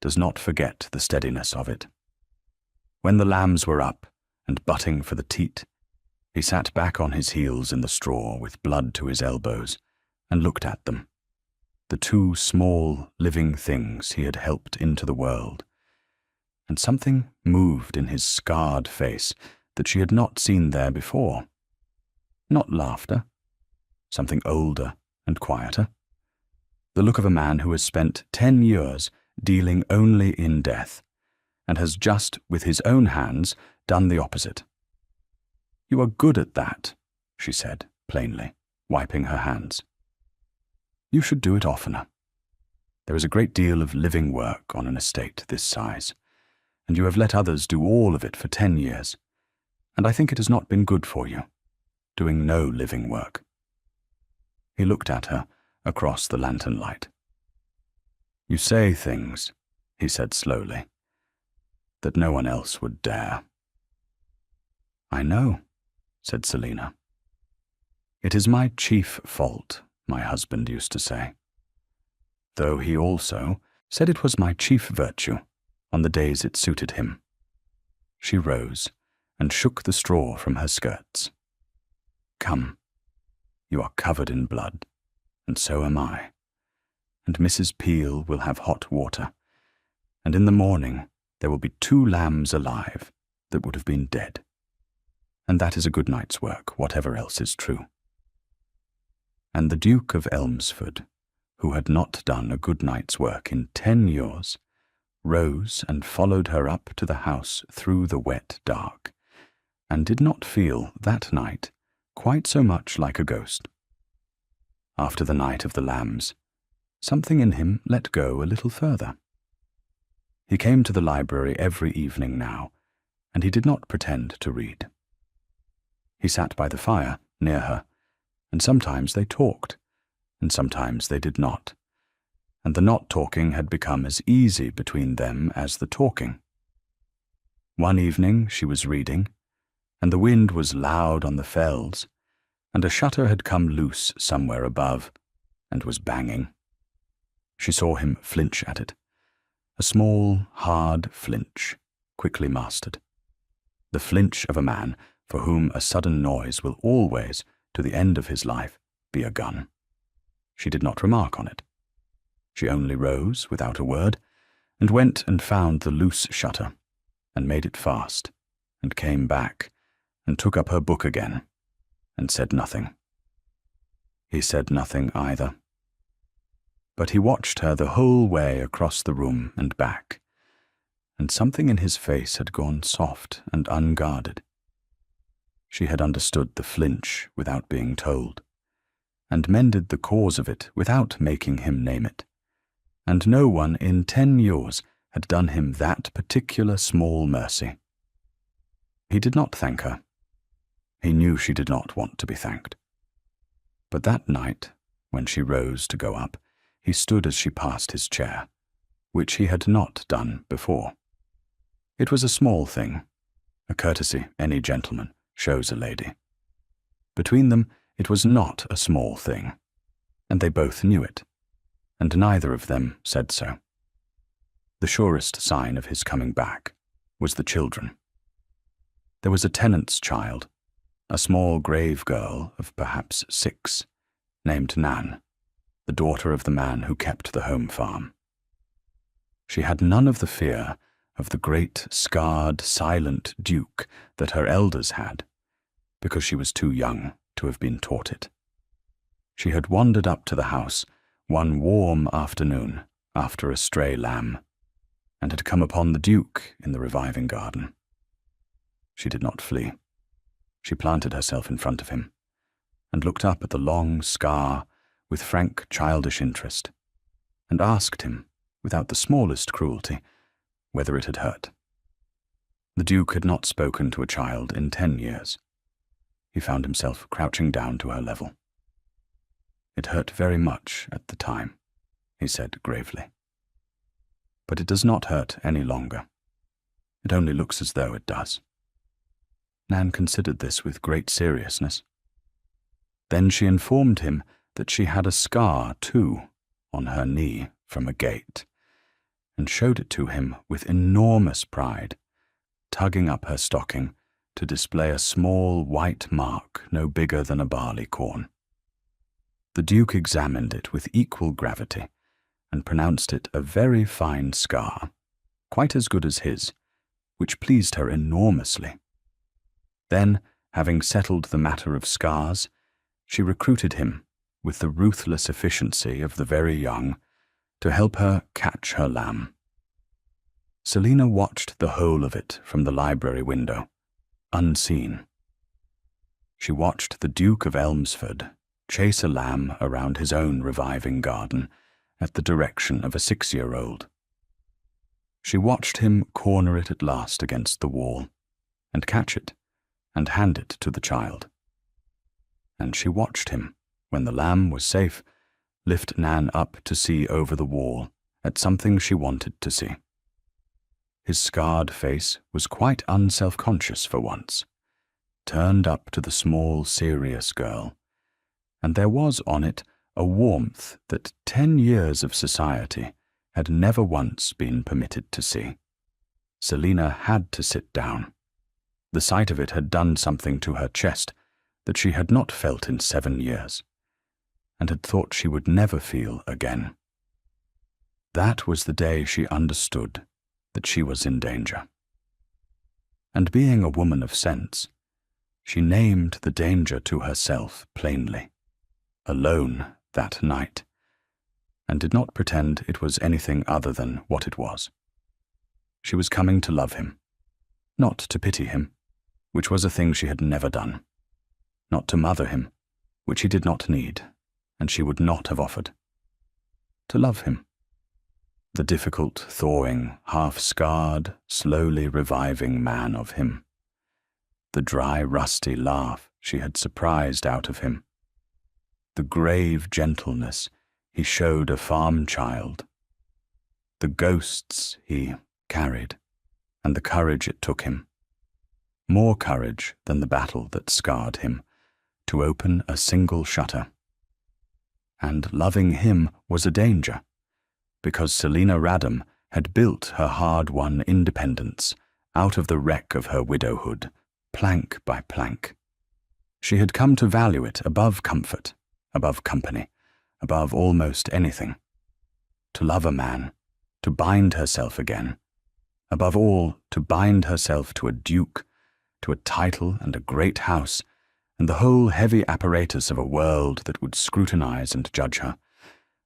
does not forget the steadiness of it. When the lambs were up and butting for the teat, he sat back on his heels in the straw with blood to his elbows and looked at them, the two small, living things he had helped into the world, and something moved in his scarred face that she had not seen there before. Not laughter, something older and quieter, the look of a man who has spent 10 years dealing only in death, and has just, with his own hands, done the opposite. "You are good at that," she said, plainly, wiping her hands. "You should do it oftener. There is a great deal of living work on an estate this size, and you have let others do all of it for 10 years, and I think it has not been good for you, doing no living work." He looked at her across the lantern light. "You say things," he said slowly, "that no one else would dare." "I know," said Selina. "It is my chief fault," my husband used to say, though he also said it was my chief virtue on the days it suited him. She rose and shook the straw from her skirts. "Come, you are covered in blood, and so am I, and Mrs. Peel will have hot water, and in the morning there will be 2 lambs alive that would have been dead, and that is a good night's work, whatever else is true." And the Duke of Elmsford, who had not done a good night's work in 10 years, rose and followed her up to the house through the wet dark, and did not feel that night quite so much like a ghost. After the night of the lambs, something in him let go a little further. He came to the library every evening now, and he did not pretend to read. He sat by the fire near her, and sometimes they talked, and sometimes they did not, and the not talking had become as easy between them as the talking. One evening she was reading, and the wind was loud on the fells, and a shutter had come loose somewhere above, and was banging. She saw him flinch at it, a small, hard flinch, quickly mastered. The flinch of a man for whom a sudden noise will always, to the end of his life, be a gun. She did not remark on it. She only rose without a word, and went and found the loose shutter, and made it fast, and came back, and took up her book again, and said nothing. He said nothing either. But he watched her the whole way across the room and back, and something in his face had gone soft and unguarded. She had understood the flinch without being told, and mended the cause of it without making him name it, and no one in 10 years had done him that particular small mercy. He did not thank her. He knew she did not want to be thanked. But that night, when she rose to go up, he stood as she passed his chair, which he had not done before. It was a small thing, a courtesy any gentleman shows a lady. Between them, it was not a small thing, and they both knew it, and neither of them said so. The surest sign of his coming back was the children. There was a tenant's child, a small grave girl of perhaps 6, named Nan, the daughter of the man who kept the home farm. She had none of the fear of the great, scarred, silent duke that her elders had, because she was too young to have been taught it. She had wandered up to the house one warm afternoon after a stray lamb, and had come upon the duke in the reviving garden. She did not flee. She planted herself in front of him, and looked up at the long scar with frank childish interest, and asked him, without the smallest cruelty, whether it had hurt. The duke had not spoken to a child in 10 years. He found himself crouching down to her level. "It hurt very much at the time," he said gravely. "But it does not hurt any longer. It only looks as though it does." Nan considered this with great seriousness. Then she informed him that she had a scar, too, on her knee from a gate, and showed it to him with enormous pride, tugging up her stocking to display a small white mark no bigger than a barley corn. The Duke examined it with equal gravity, and pronounced it a very fine scar, quite as good as his, which pleased her enormously. Then, having settled the matter of scars, she recruited him, with the ruthless efficiency of the very young, to help her catch her lamb. Selina watched the whole of it from the library window, unseen. She watched the Duke of Elmsford chase a lamb around his own reviving garden at the direction of a 6-year-old. She watched him corner it at last against the wall, and catch it, and hand it to the child. And she watched him, when the lamb was safe, lift Nan up to see over the wall at something she wanted to see. His scarred face was quite unself-conscious for once, turned up to the small, serious girl, and there was on it a warmth that 10 years of society had never once been permitted to see. Selina had to sit down. The sight of it had done something to her chest that she had not felt in 7 years, and had thought she would never feel again. That was the day she understood that she was in danger. And being a woman of sense, she named the danger to herself plainly, alone that night, and did not pretend it was anything other than what it was. She was coming to love him, not to pity him, which was a thing she had never done, not to mother him, which he did not need, and she would not have offered. To love him, the difficult, thawing, half-scarred, slowly reviving man of him, the dry, rusty laugh she had surprised out of him, the grave gentleness he showed a farm child, the ghosts he carried, and the courage it took him, more courage than the battle that scarred him, to open a single shutter. And loving him was a danger, because Selina Radham had built her hard-won independence out of the wreck of her widowhood, plank by plank. She had come to value it above comfort, above company, above almost anything. To love a man, to bind herself again, above all, to bind herself to a duke, to a title and a great house, and the whole heavy apparatus of a world that would scrutinize and judge her,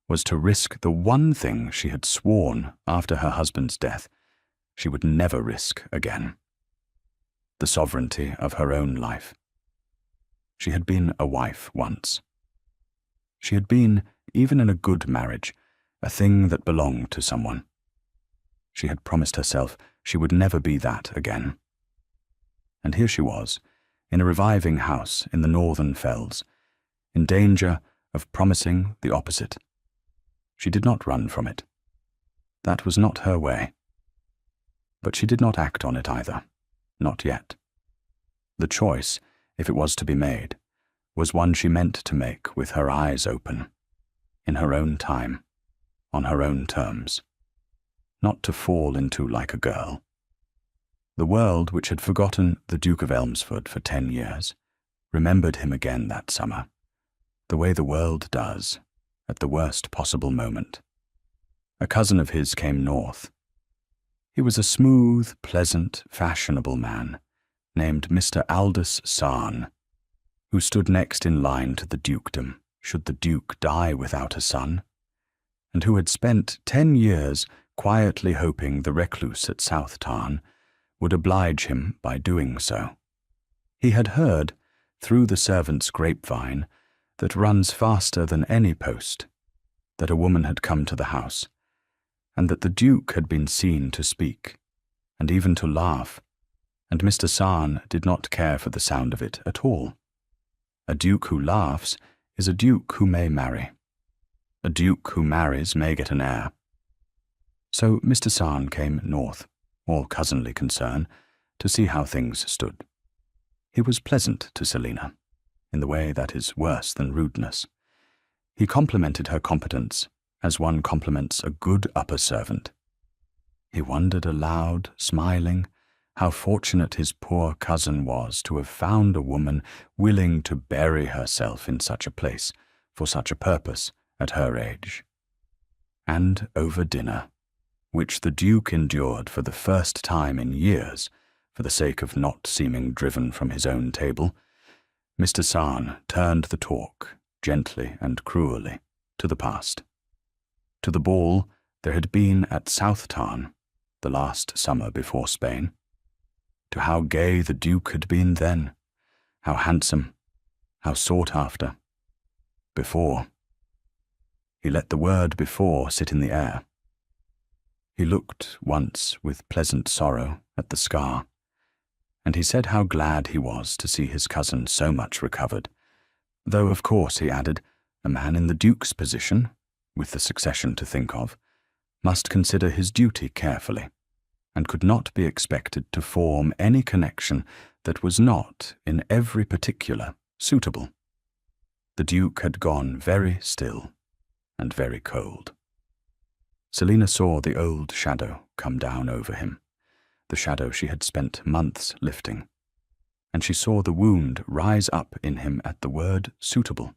was to risk the one thing she had sworn after her husband's death she would never risk again: the sovereignty of her own life. She had been a wife once. She had been, even in a good marriage, a thing that belonged to someone. She had promised herself she would never be that again. And here she was, in a reviving house in the northern fells, in danger of promising the opposite. She did not run from it. That was not her way. But she did not act on it either, not yet. The choice, if it was to be made, was one she meant to make with her eyes open, in her own time, on her own terms, not to fall into like a girl. The world, which had forgotten the Duke of Elmsford for 10 years, remembered him again that summer, the way the world does, at the worst possible moment. A cousin of his came north. He was a smooth, pleasant, fashionable man, named Mr. Aldous Sarn, who stood next in line to the dukedom, should the Duke die without a son, and who had spent 10 years quietly hoping the recluse at South Tarn would oblige him by doing so. He had heard, through the servant's grapevine, that runs faster than any post, that a woman had come to the house, and that the Duke had been seen to speak, and even to laugh, and Mr. Sarn did not care for the sound of it at all. A duke who laughs is a duke who may marry. A duke who marries may get an heir. So Mr. Sarn came north, all cousinly concern, to see how things stood. He was pleasant to Selina, in the way that is worse than rudeness. He complimented her competence as one compliments a good upper servant. He wondered aloud, smiling, how fortunate his poor cousin was to have found a woman willing to bury herself in such a place, for such a purpose, at her age. And over dinner, which the Duke endured for the first time in years, for the sake of not seeming driven from his own table, Mr. Sarn turned the talk, gently and cruelly, to the past. To the ball there had been at South Tarn, the last summer before Spain. To how gay the Duke had been then, how handsome, how sought after. Before. He let the word before sit in the air. He looked once with pleasant sorrow at the scar, and he said how glad he was to see his cousin so much recovered, though of course, he added, a man in the Duke's position, with the succession to think of, must consider his duty carefully, and could not be expected to form any connection that was not, in every particular, suitable. The Duke had gone very still and very cold. Selina saw the old shadow come down over him, the shadow she had spent months lifting, and she saw the wound rise up in him at the word suitable,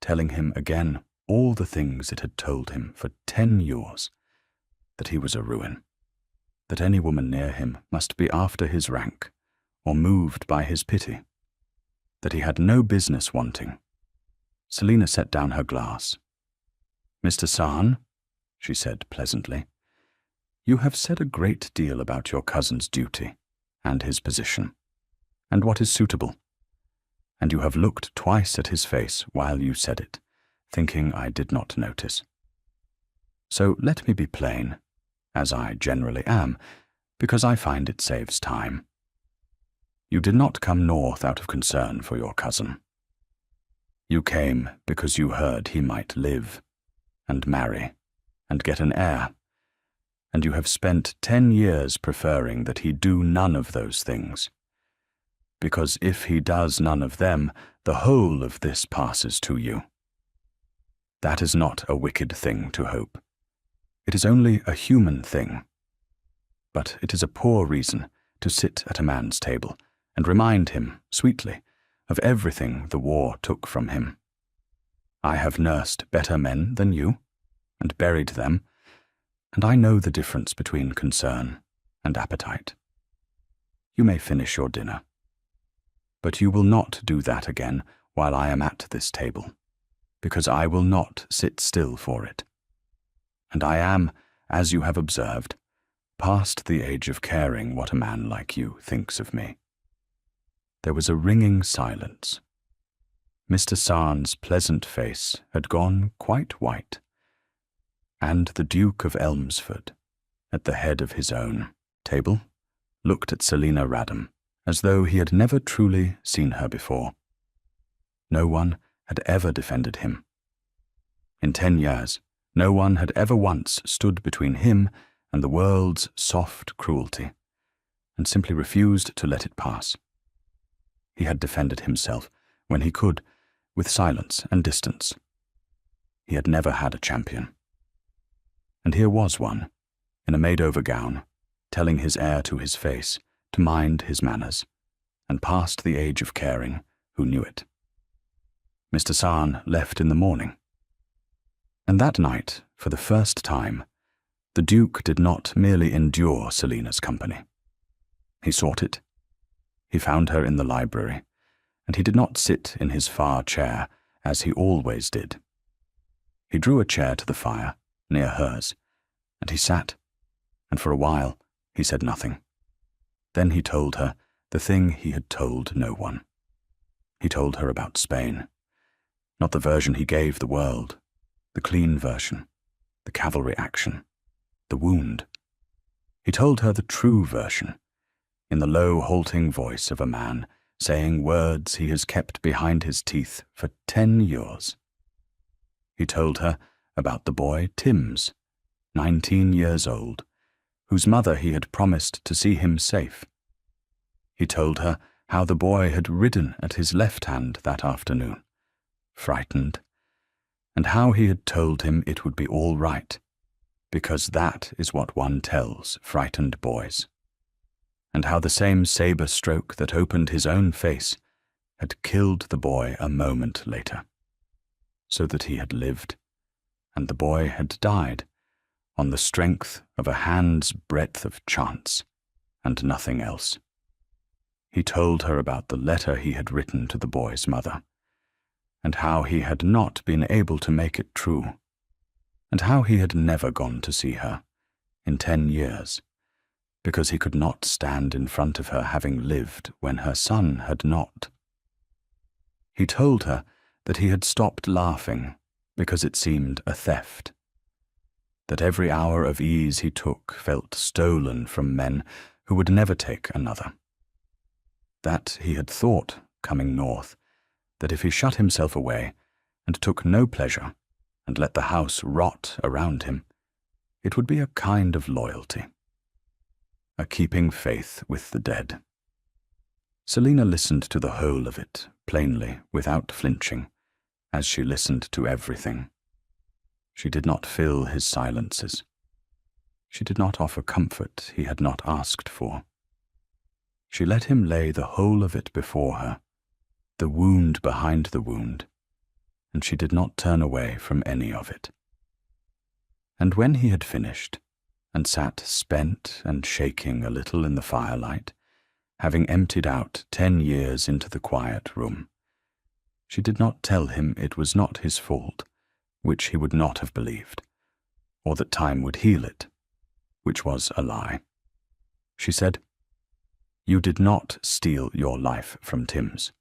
telling him again all the things it had told him for 10 years, that he was a ruin, that any woman near him must be after his rank, or moved by his pity, that he had no business wanting. Selina set down her glass. "Mr. Sarn," she said pleasantly, "you have said a great deal about your cousin's duty, and his position, and what is suitable, and you have looked twice at his face while you said it, thinking I did not notice. So let me be plain, as I generally am, because I find it saves time. You did not come north out of concern for your cousin. You came because you heard he might live, and marry, and get an heir, and you have spent 10 years preferring that he do none of those things, because if he does none of them, the whole of this passes to you. That is not a wicked thing to hope. It is only a human thing. But it is a poor reason to sit at a man's table and remind him, sweetly, of everything the war took from him. I have nursed better men than you, and buried them, and I know the difference between concern and appetite. You may finish your dinner, but you will not do that again while I am at this table, because I will not sit still for it. And I am, as you have observed, past the age of caring what a man like you thinks of me." There was a ringing silence. Mr. Sarn's pleasant face had gone quite white, and the Duke of Elmsford, at the head of his own table, looked at Selina Radham as though he had never truly seen her before. No one had ever defended him. In 10 years, no one had ever once stood between him and the world's soft cruelty, and simply refused to let it pass. He had defended himself, when he could, with silence and distance. He had never had a champion. And here was one, in a made-over gown, telling his heir to his face to mind his manners, and past the age of caring, who knew it. Mr. Sarn left in the morning. And that night, for the first time, the Duke did not merely endure Selina's company. He sought it. He found her in the library, and he did not sit in his far chair, as he always did. He drew a chair to the fire, near hers, and he sat, and for a while he said nothing. Then he told her the thing he had told no one. He told her about Spain, not the version he gave the world, the clean version, the cavalry action, the wound. He told her the true version, in the low, halting voice of a man saying words he has kept behind his teeth for 10 years. He told her about the boy Tims, 19 years old, whose mother he had promised to see him safe. He told her how the boy had ridden at his left hand that afternoon, frightened, and how he had told him it would be all right, because that is what one tells frightened boys, and how the same sabre stroke that opened his own face had killed the boy a moment later, so that he had lived, and the boy had died on the strength of a hand's breadth of chance, and nothing else. He told her about the letter he had written to the boy's mother, and how he had not been able to make it true, and how he had never gone to see her in 10 years, because he could not stand in front of her having lived when her son had not. He told her that he had stopped laughing because it seemed a theft, that every hour of ease he took felt stolen from men who would never take another, that he had thought, coming north, that if he shut himself away and took no pleasure and let the house rot around him, it would be a kind of loyalty, a keeping faith with the dead. Selina listened to the whole of it, plainly, without flinching, as she listened to everything. She did not fill his silences. She did not offer comfort he had not asked for. She let him lay the whole of it before her, the wound behind the wound, and she did not turn away from any of it. And when he had finished, and sat spent and shaking a little in the firelight, having emptied out 10 years into the quiet room, she did not tell him it was not his fault, which he would not have believed, or that time would heal it, which was a lie. She said, "You did not steal your life from Tims.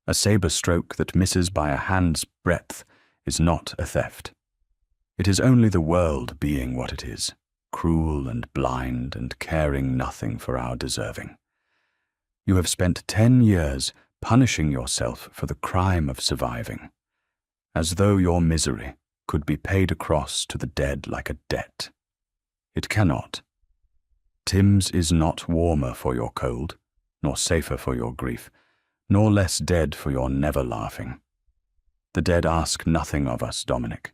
A sabre stroke that misses by a hand's breadth is not a theft. It is only the world being what it is, cruel and blind and caring nothing for our deserving. You have spent 10 years punishing yourself for the crime of surviving, as though your misery could be paid across to the dead like a debt. It cannot. Tims is not warmer for your cold, nor safer for your grief, nor less dead for your never laughing. The dead ask nothing of us, Dominic.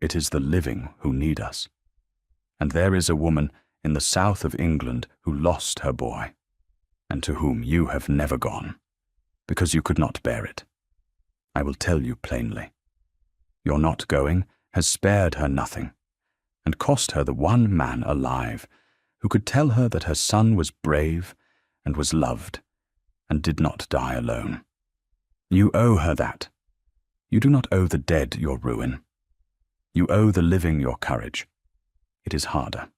It is the living who need us. And there is a woman in the south of England who lost her boy, and to whom you have never gone, because you could not bear it. I will tell you plainly. Your not going has spared her nothing, and cost her the one man alive who could tell her that her son was brave and was loved, and did not die alone. You owe her that. You do not owe the dead your ruin. You owe the living your courage. It is harder.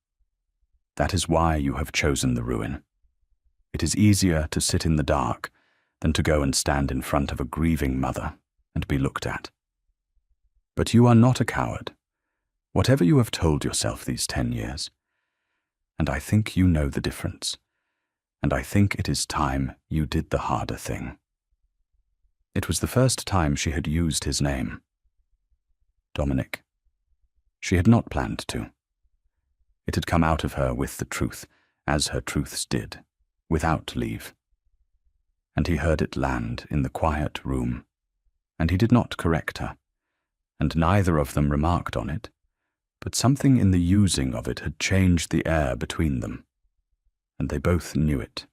That is why you have chosen the ruin. It is easier to sit in the dark than to go and stand in front of a grieving mother and be looked at. But you are not a coward, whatever you have told yourself these 10 years. And I think you know the difference. And I think it is time you did the harder thing. It was the first time she had used his name. Dominic. She had not planned to. It had come out of her with the truth, as her truths did, without leave. And he heard it land in the quiet room, and he did not correct her, and neither of them remarked on it, but something in the using of it had changed the air between them, and they both knew it.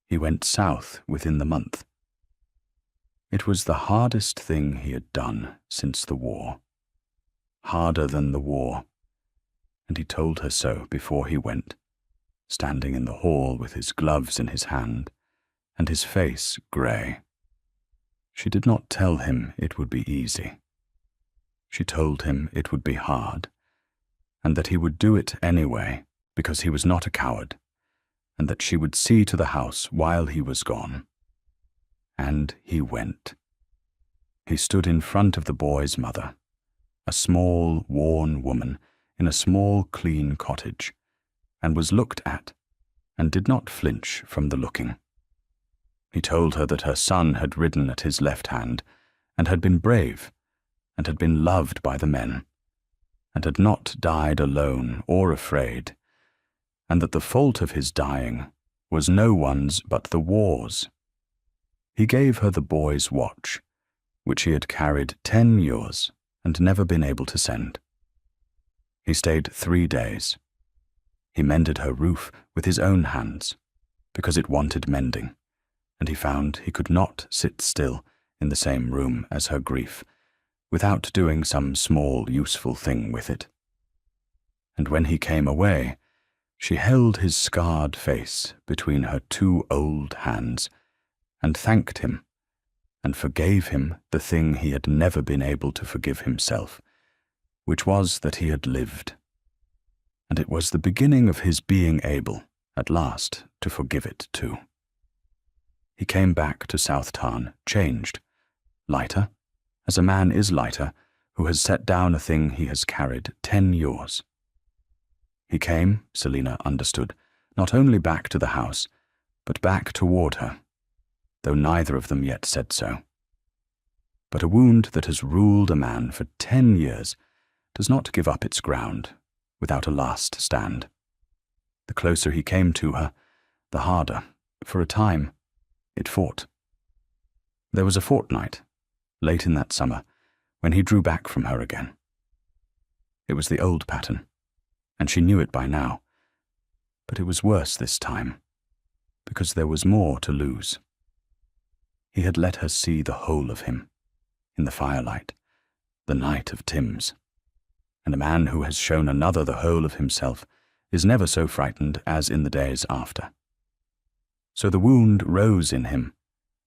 He went south within the month. It was the hardest thing he had done since the war, harder than the war, and he told her so before he went, standing in the hall with his gloves in his hand, and his face grey. She did not tell him it would be easy. She told him it would be hard, and that he would do it anyway because he was not a coward, and that she would see to the house while he was gone. And he went. He stood in front of the boy's mother, a small, worn woman in a small, clean cottage, and was looked at, and did not flinch from the looking. He told her that her son had ridden at his left hand, and had been brave, and had been loved by the men, and had not died alone or afraid, and that the fault of his dying was no one's but the war's. He gave her the boy's watch, which he had carried 10 years and never been able to send. He stayed 3 days. He mended her roof with his own hands, because it wanted mending, and he found he could not sit still in the same room as her grief, without doing some small useful thing with it. And when he came away, she held his scarred face between her 2 old hands, and thanked him, and forgave him the thing he had never been able to forgive himself, which was that he had lived. And it was the beginning of his being able, at last, to forgive it too. He came back to South Tarn, changed, lighter, as a man is lighter who has set down a thing he has carried 10 years. He came, Selina understood, not only back to the house, but back toward her, though neither of them yet said so. But a wound that has ruled a man for 10 years does not give up its ground without a last stand. The closer he came to her, the harder, for a time, it fought. There was a fortnight, late in that summer, when he drew back from her again. It was the old pattern, and she knew it by now, but it was worse this time, because there was more to lose. He had let her see the whole of him, in the firelight, the night of Tim's, and a man who has shown another the whole of himself is never so frightened as in the days after. So the wound rose in him,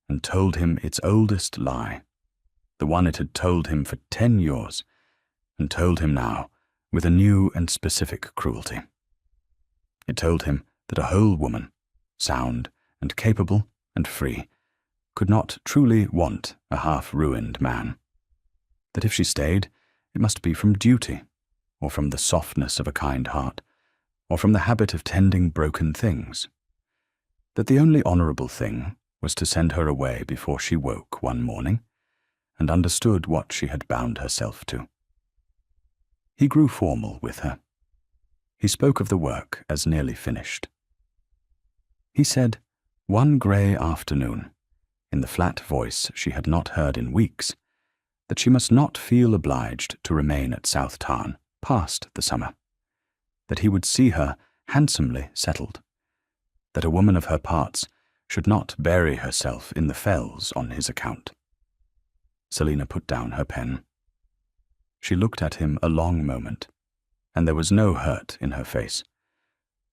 and told him its oldest lie, the one it had told him for 10 years, and told him now with a new and specific cruelty. It told him that a whole woman, sound and capable and free, could not truly want a half-ruined man, that if she stayed, it must be from duty, or from the softness of a kind heart, or from the habit of tending broken things, that the only honourable thing was to send her away before she woke one morning, and understood what she had bound herself to. He grew formal with her. He spoke of the work as nearly finished. He said, one grey afternoon, in the flat voice she had not heard in weeks, that she must not feel obliged to remain at South Tarn past the summer, that he would see her handsomely settled, that a woman of her parts should not bury herself in the fells on his account. Selina put down her pen. She looked at him a long moment, and there was no hurt in her face,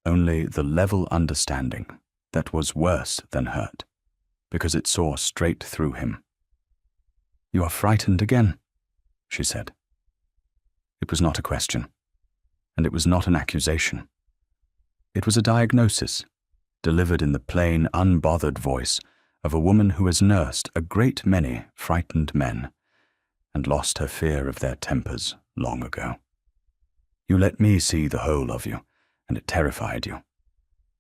only the level understanding that was worse than hurt, because it saw straight through him. "You are frightened again," she said. It was not a question, and it was not an accusation. It was a diagnosis, delivered in the plain, unbothered voice of a woman who has nursed a great many frightened men, and lost her fear of their tempers long ago. You let me see the whole of you, and it terrified you.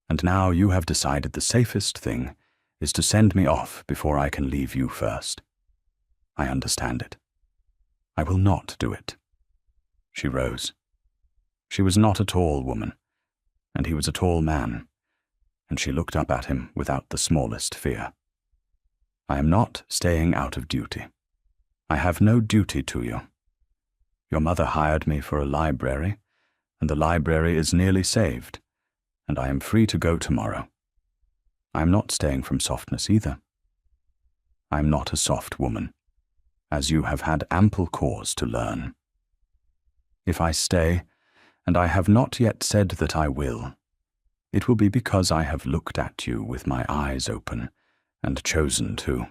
And now you have decided the safest thing is to send me off before I can leave you first. I understand it. I will not do it." She rose. She was not a tall woman, and he was a tall man, and she looked up at him without the smallest fear. "I am not staying out of duty. I have no duty to you. Your mother hired me for a library, and the library is nearly saved, and I am free to go tomorrow. I am not staying from softness either. I am not a soft woman, as you have had ample cause to learn. If I stay, and I have not yet said that I will, it will be because I have looked at you with my eyes open and chosen to.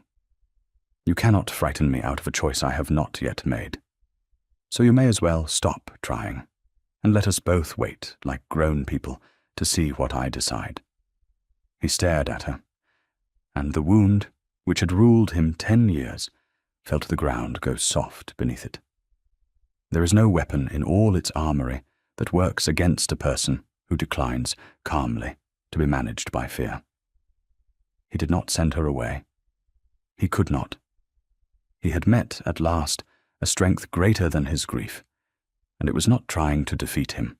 You cannot frighten me out of a choice I have not yet made. So you may as well stop trying, and let us both wait, like grown people, to see what I decide." He stared at her, and the wound, which had ruled him 10 years, felt the ground go soft beneath it. There is no weapon in all its armory that works against a person who declines calmly to be managed by fear. He did not send her away. He could not. He had met, at last, a strength greater than his grief, and it was not trying to defeat him.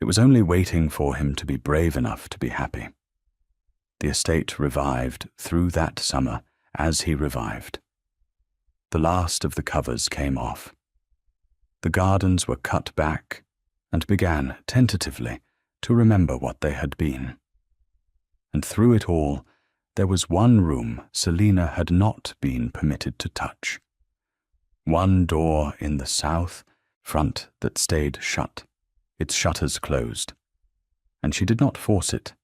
It was only waiting for him to be brave enough to be happy. The estate revived through that summer as he revived. The last of the covers came off. The gardens were cut back and began, tentatively, to remember what they had been. And through it all, there was one room Selina had not been permitted to touch. One door in the south front that stayed shut, its shutters closed. And she did not force it,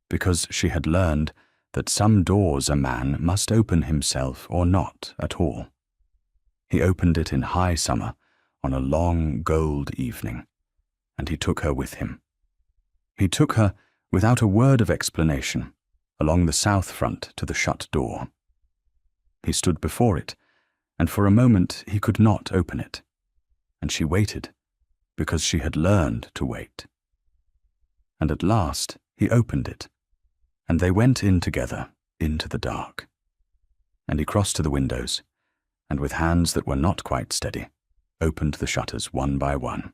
because she had learned that some doors a man must open himself or not at all. He opened it in high summer on a long gold evening, and he took her with him. He took her, without a word of explanation, along the south front to the shut door. He stood before it, and for a moment he could not open it, and she waited, because she had learned to wait. And at last he opened it, and they went in together into the dark. And he crossed to the windows, and with hands that were not quite steady, opened the shutters one by one.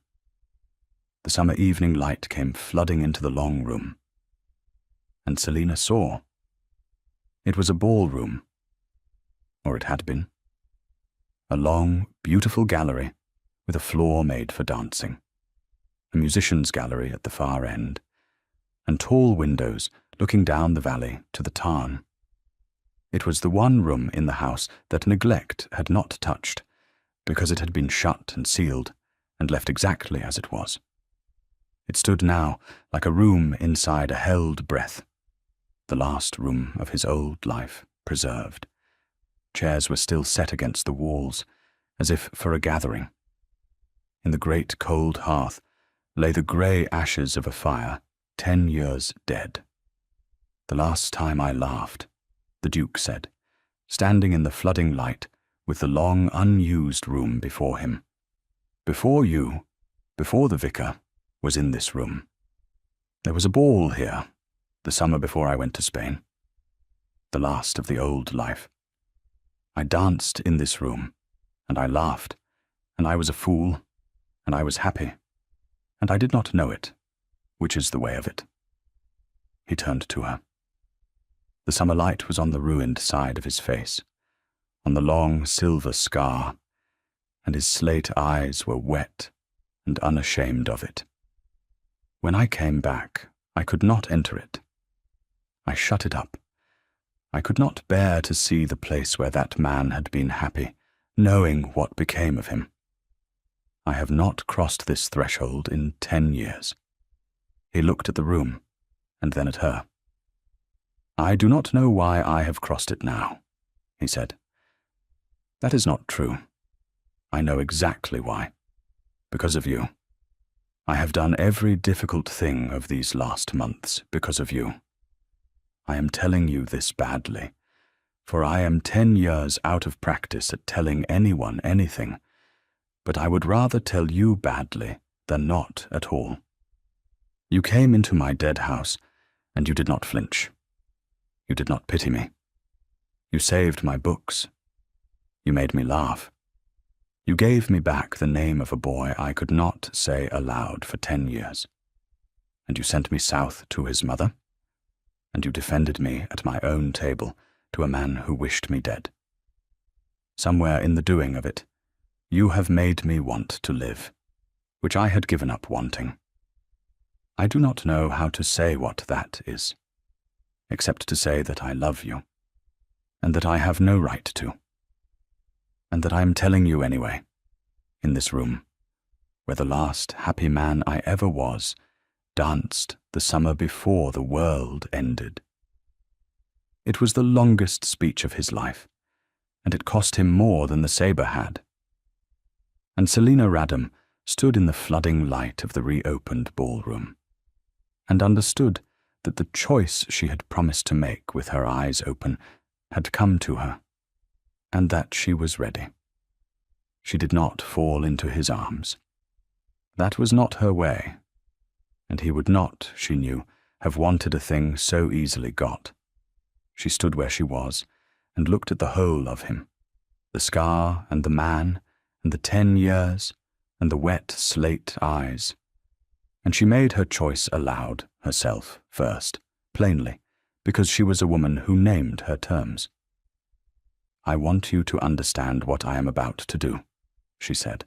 The summer evening light came flooding into the long room, and Selina saw. It was a ballroom, or it had been. A long, beautiful gallery with a floor made for dancing, a musician's gallery at the far end, and tall windows looking down the valley to the tarn. It was the one room in the house that neglect had not touched, because it had been shut and sealed and left exactly as it was. It stood now like a room inside a held breath, the last room of his old life preserved. Chairs were still set against the walls, as if for a gathering. In the great cold hearth lay the grey ashes of a fire 10 years dead. "The last time I laughed," the Duke said, standing in the flooding light with the long unused room before him. "Before you, before the vicar, was in this room. There was a ball here, the summer before I went to Spain. The last of the old life. I danced in this room, and I laughed, and I was a fool, and I was happy, and I did not know it, which is the way of it." He turned to her. The summer light was on the ruined side of his face, on the long silver scar, and his slate eyes were wet and unashamed of it. "When I came back, I could not enter it. I shut it up. I could not bear to see the place where that man had been happy, knowing what became of him. I have not crossed this threshold in 10 years. He looked at the room, and then at her. "I do not know why I have crossed it now," he said. "That is not true. I know exactly why. Because of you. I have done every difficult thing of these last months because of you. I am telling you this badly, for I am 10 years out of practice at telling anyone anything, but I would rather tell you badly than not at all. You came into my dead house, and you did not flinch. You did not pity me. You saved my books. You made me laugh. You gave me back the name of a boy I could not say aloud for 10 years. and you sent me south to his mother, and you defended me at my own table to a man who wished me dead. Somewhere in the doing of it, you have made me want to live, which I had given up wanting. I do not know how to say what that is, except to say that I love you, and that I have no right to, and that I am telling you anyway, in this room, where the last happy man I ever was danced the summer before the world ended. It was the longest speech of his life, and it cost him more than the sabre had. And Selina Radham stood in the flooding light of the reopened ballroom, and understood that the choice she had promised to make with her eyes open had come to her, and that she was ready. She did not fall into his arms. That was not her way, and he would not, she knew, have wanted a thing so easily got. She stood where she was, and looked at the whole of him, the scar and the man, and the 10 years, and the wet slate eyes. And she made her choice aloud, herself, first, plainly, because she was a woman who named her terms. "I want you to understand what I am about to do," she said,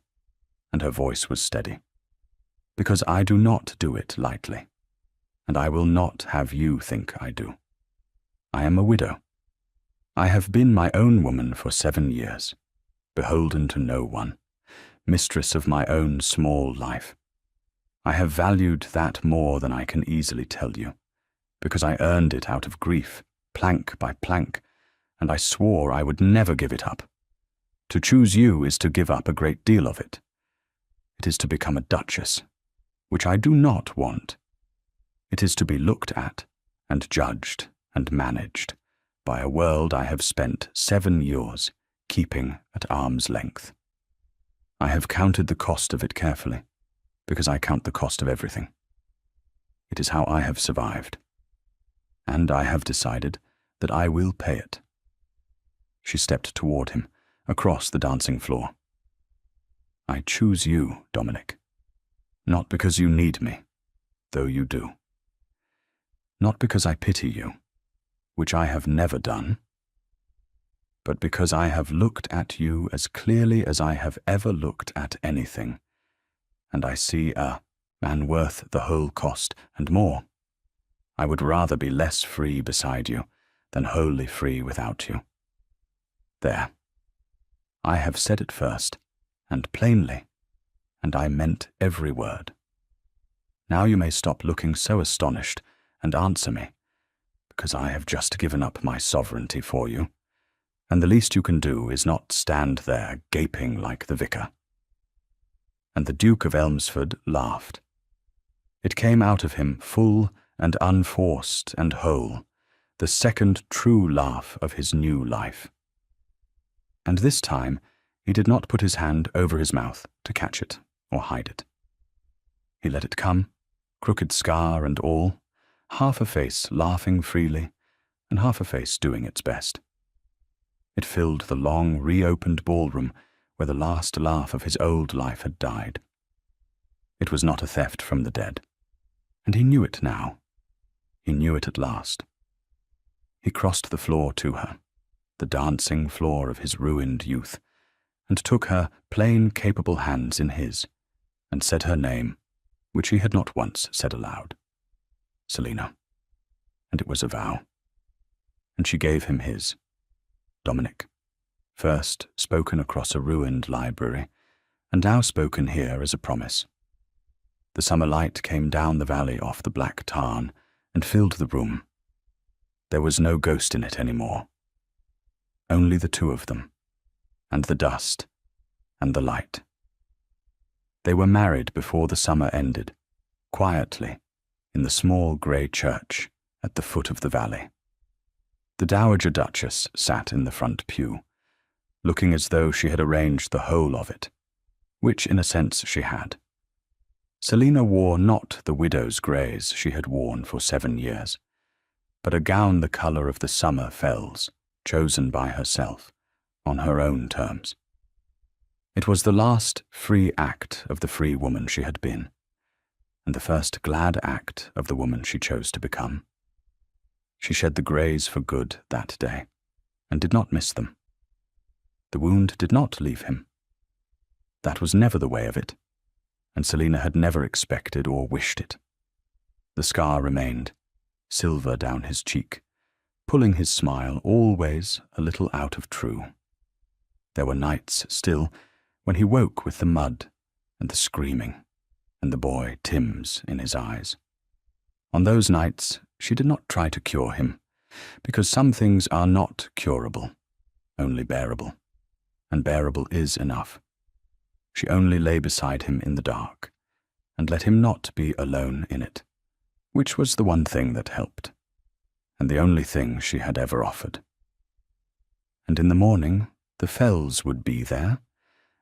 and her voice was steady, "because I do not do it lightly, and I will not have you think I do. I am a widow. I have been my own woman for 7 years, beholden to no one, mistress of my own small life. I have valued that more than I can easily tell you, because I earned it out of grief, plank by plank, and I swore I would never give it up. To choose you is to give up a great deal of it. It is to become a duchess, which I do not want. It is to be looked at, and judged, and managed, by a world I have spent 7 years keeping at arm's length. I have counted the cost of it carefully, because I count the cost of everything. It is how I have survived, and I have decided that I will pay it." She stepped toward him, across the dancing floor. "I choose you, Dominic, not because you need me, though you do. Not because I pity you, which I have never done, but because I have looked at you as clearly as I have ever looked at anything, and I see a man worth the whole cost and more. I would rather be less free beside you than wholly free without you. There. I have said it first, and plainly, and I meant every word. Now you may stop looking so astonished and answer me, because I have just given up my sovereignty for you, and the least you can do is not stand there gaping like the vicar." And the Duke of Elmsford laughed. It came out of him full and unforced and whole, the second true laugh of his new life. And this time he did not put his hand over his mouth to catch it or hide it. He let it come, crooked scar and all, half a face laughing freely, and half a face doing its best. It filled the long, reopened ballroom where the last laugh of his old life had died. It was not a theft from the dead, and he knew it now. He knew it at last. He crossed the floor to her, the dancing floor of his ruined youth, and took her plain, capable hands in his, and said her name, which he had not once said aloud. Selina. And it was a vow. And she gave him his. Dominic, first spoken across a ruined library, and now spoken here as a promise. The summer light came down the valley off the Black Tarn and filled the room. There was no ghost in it any more. Only the two of them, and the dust, and the light. They were married before the summer ended, quietly, in the small grey church at the foot of the valley. The Dowager Duchess sat in the front pew, looking as though she had arranged the whole of it, which in a sense she had. Selina wore not the widow's greys she had worn for 7 years, but a gown the colour of the summer fells, chosen by herself, on her own terms. It was the last free act of the free woman she had been, and the first glad act of the woman she chose to become. She shed the greys for good that day, and did not miss them. The wound did not leave him. That was never the way of it, and Selina had never expected or wished it. The scar remained, silver down his cheek, pulling his smile always a little out of true. There were nights still when he woke with the mud and the screaming and the boy Tim's in his eyes. On those nights she did not try to cure him, because some things are not curable, only bearable, and bearable is enough. She only lay beside him in the dark, and let him not be alone in it, which was the one thing that helped, and the only thing she had ever offered. And in the morning the fells would be there,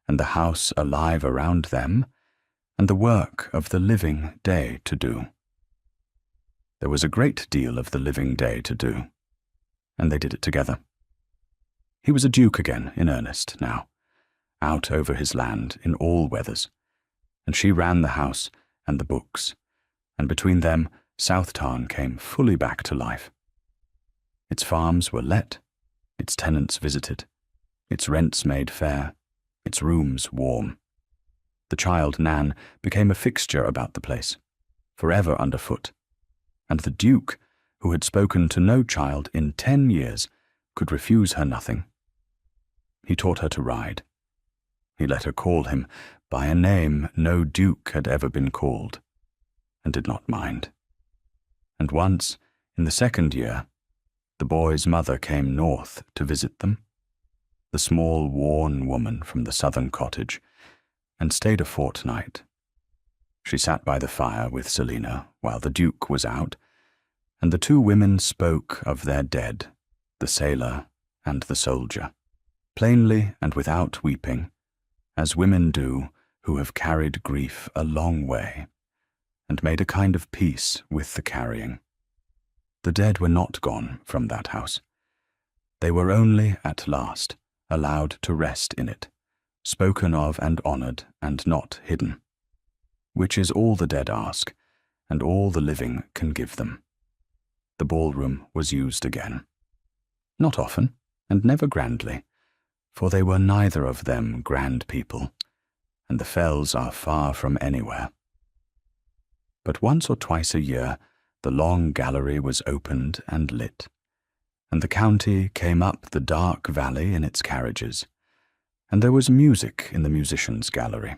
and the house alive around them, and the work of the living day to do. There was a great deal of the living day to do, and they did it together. He was a duke again in earnest now, out over his land in all weathers, and she ran the house and the books, and between them South Tarn came fully back to life. Its farms were let, its tenants visited, its rents made fair, its rooms warm. The child Nan became a fixture about the place, forever underfoot, and the Duke, who had spoken to no child in 10 years, could refuse her nothing. He taught her to ride. He let her call him by a name no duke had ever been called, and did not mind. And once, in the 2nd year, the boy's mother came north to visit them, the small, worn woman from the southern cottage, and stayed a fortnight. She sat by the fire with Selina while the Duke was out, and the two women spoke of their dead, the sailor and the soldier, plainly and without weeping, as women do who have carried grief a long way, and made a kind of peace with the carrying. The dead were not gone from that house. They were only, at last, allowed to rest in it, spoken of and honoured and not hidden, which is all the dead ask, and all the living can give them. The ballroom was used again. Not often, and never grandly, for they were neither of them grand people, and the fells are far from anywhere. But once or twice a year the long gallery was opened and lit, and the county came up the dark valley in its carriages, and there was music in the musicians' gallery,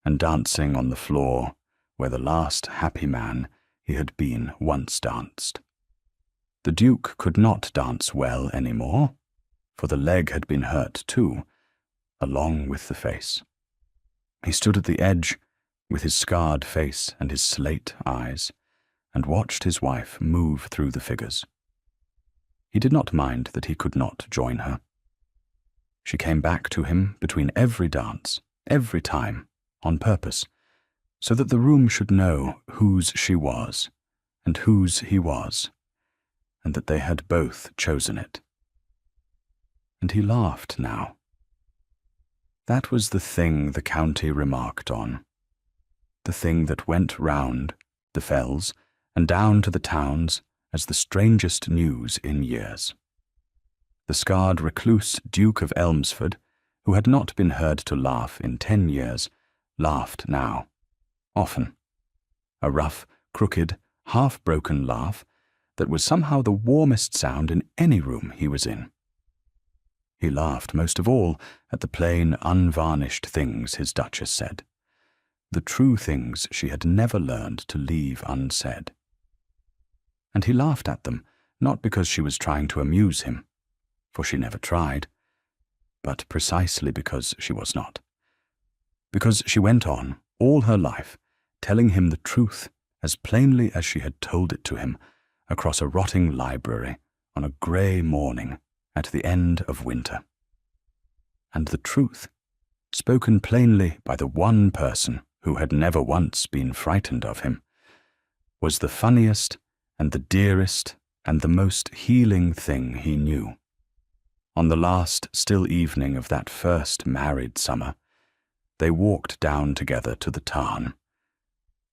and dancing on the floor where the last happy man he had been once danced. The Duke could not dance well any more, for the leg had been hurt too, along with the face. He stood at the edge, with his scarred face and his slate eyes, and watched his wife move through the figures. He did not mind that he could not join her. She came back to him between every dance, every time, on purpose, so that the room should know whose she was, and whose he was, and that they had both chosen it. And he laughed now. That was the thing the county remarked on, the thing that went round the fells and down to the towns as the strangest news in years. The scarred recluse Duke of Elmsford, who had not been heard to laugh in 10 years, laughed now, often. A rough, crooked, half-broken laugh that was somehow the warmest sound in any room he was in. He laughed most of all at the plain, unvarnished things his Duchess said, the true things she had never learned to leave unsaid. And he laughed at them, not because she was trying to amuse him, for she never tried, but precisely because she was not. Because she went on, all her life, telling him the truth as plainly as she had told it to him, across a rotting library on a grey morning at the end of winter. And the truth, spoken plainly by the one person who had never once been frightened of him, was the funniest and the dearest and the most healing thing he knew. On the last still evening of that first married summer, they walked down together to the tarn,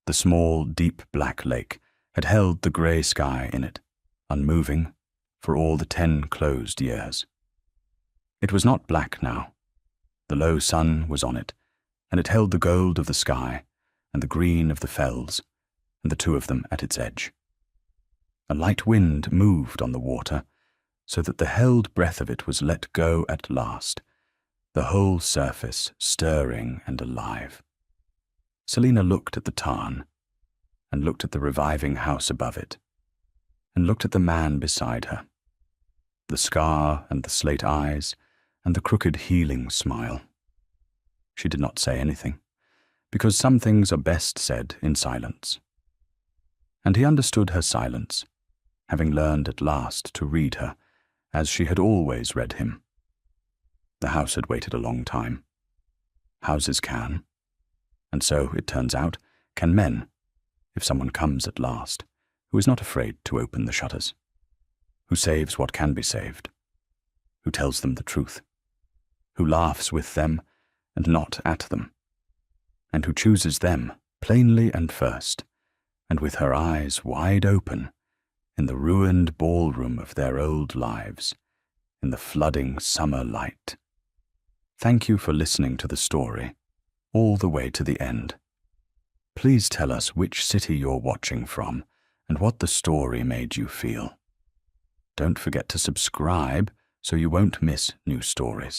The small, deep black lake had held the grey sky in it, unmoving, for all the 10 closed years. It was not black now. The low sun was on it, and it held the gold of the sky and the green of the fells, and the 2 of them at its edge. A light wind moved on the water, so that the held breath of it was let go at last, the whole surface stirring and alive. Selina looked at the tarn, and looked at the reviving house above it, and looked at the man beside her, the scar and the slate eyes and the crooked healing smile. She did not say anything, because some things are best said in silence. And he understood her silence, having learned at last to read her, as she had always read him. The house had waited a long time. Houses can. And so, it turns out, can men, if someone comes at last, who is not afraid to open the shutters, who saves what can be saved, who tells them the truth, who laughs with them and not at them, and who chooses them plainly and first, and with her eyes wide open, in the ruined ballroom of their old lives, in the flooding summer light. Thank you for listening to the story, all the way to the end. Please tell us which city you're watching from and what the story made you feel. Don't forget to subscribe so you won't miss new stories.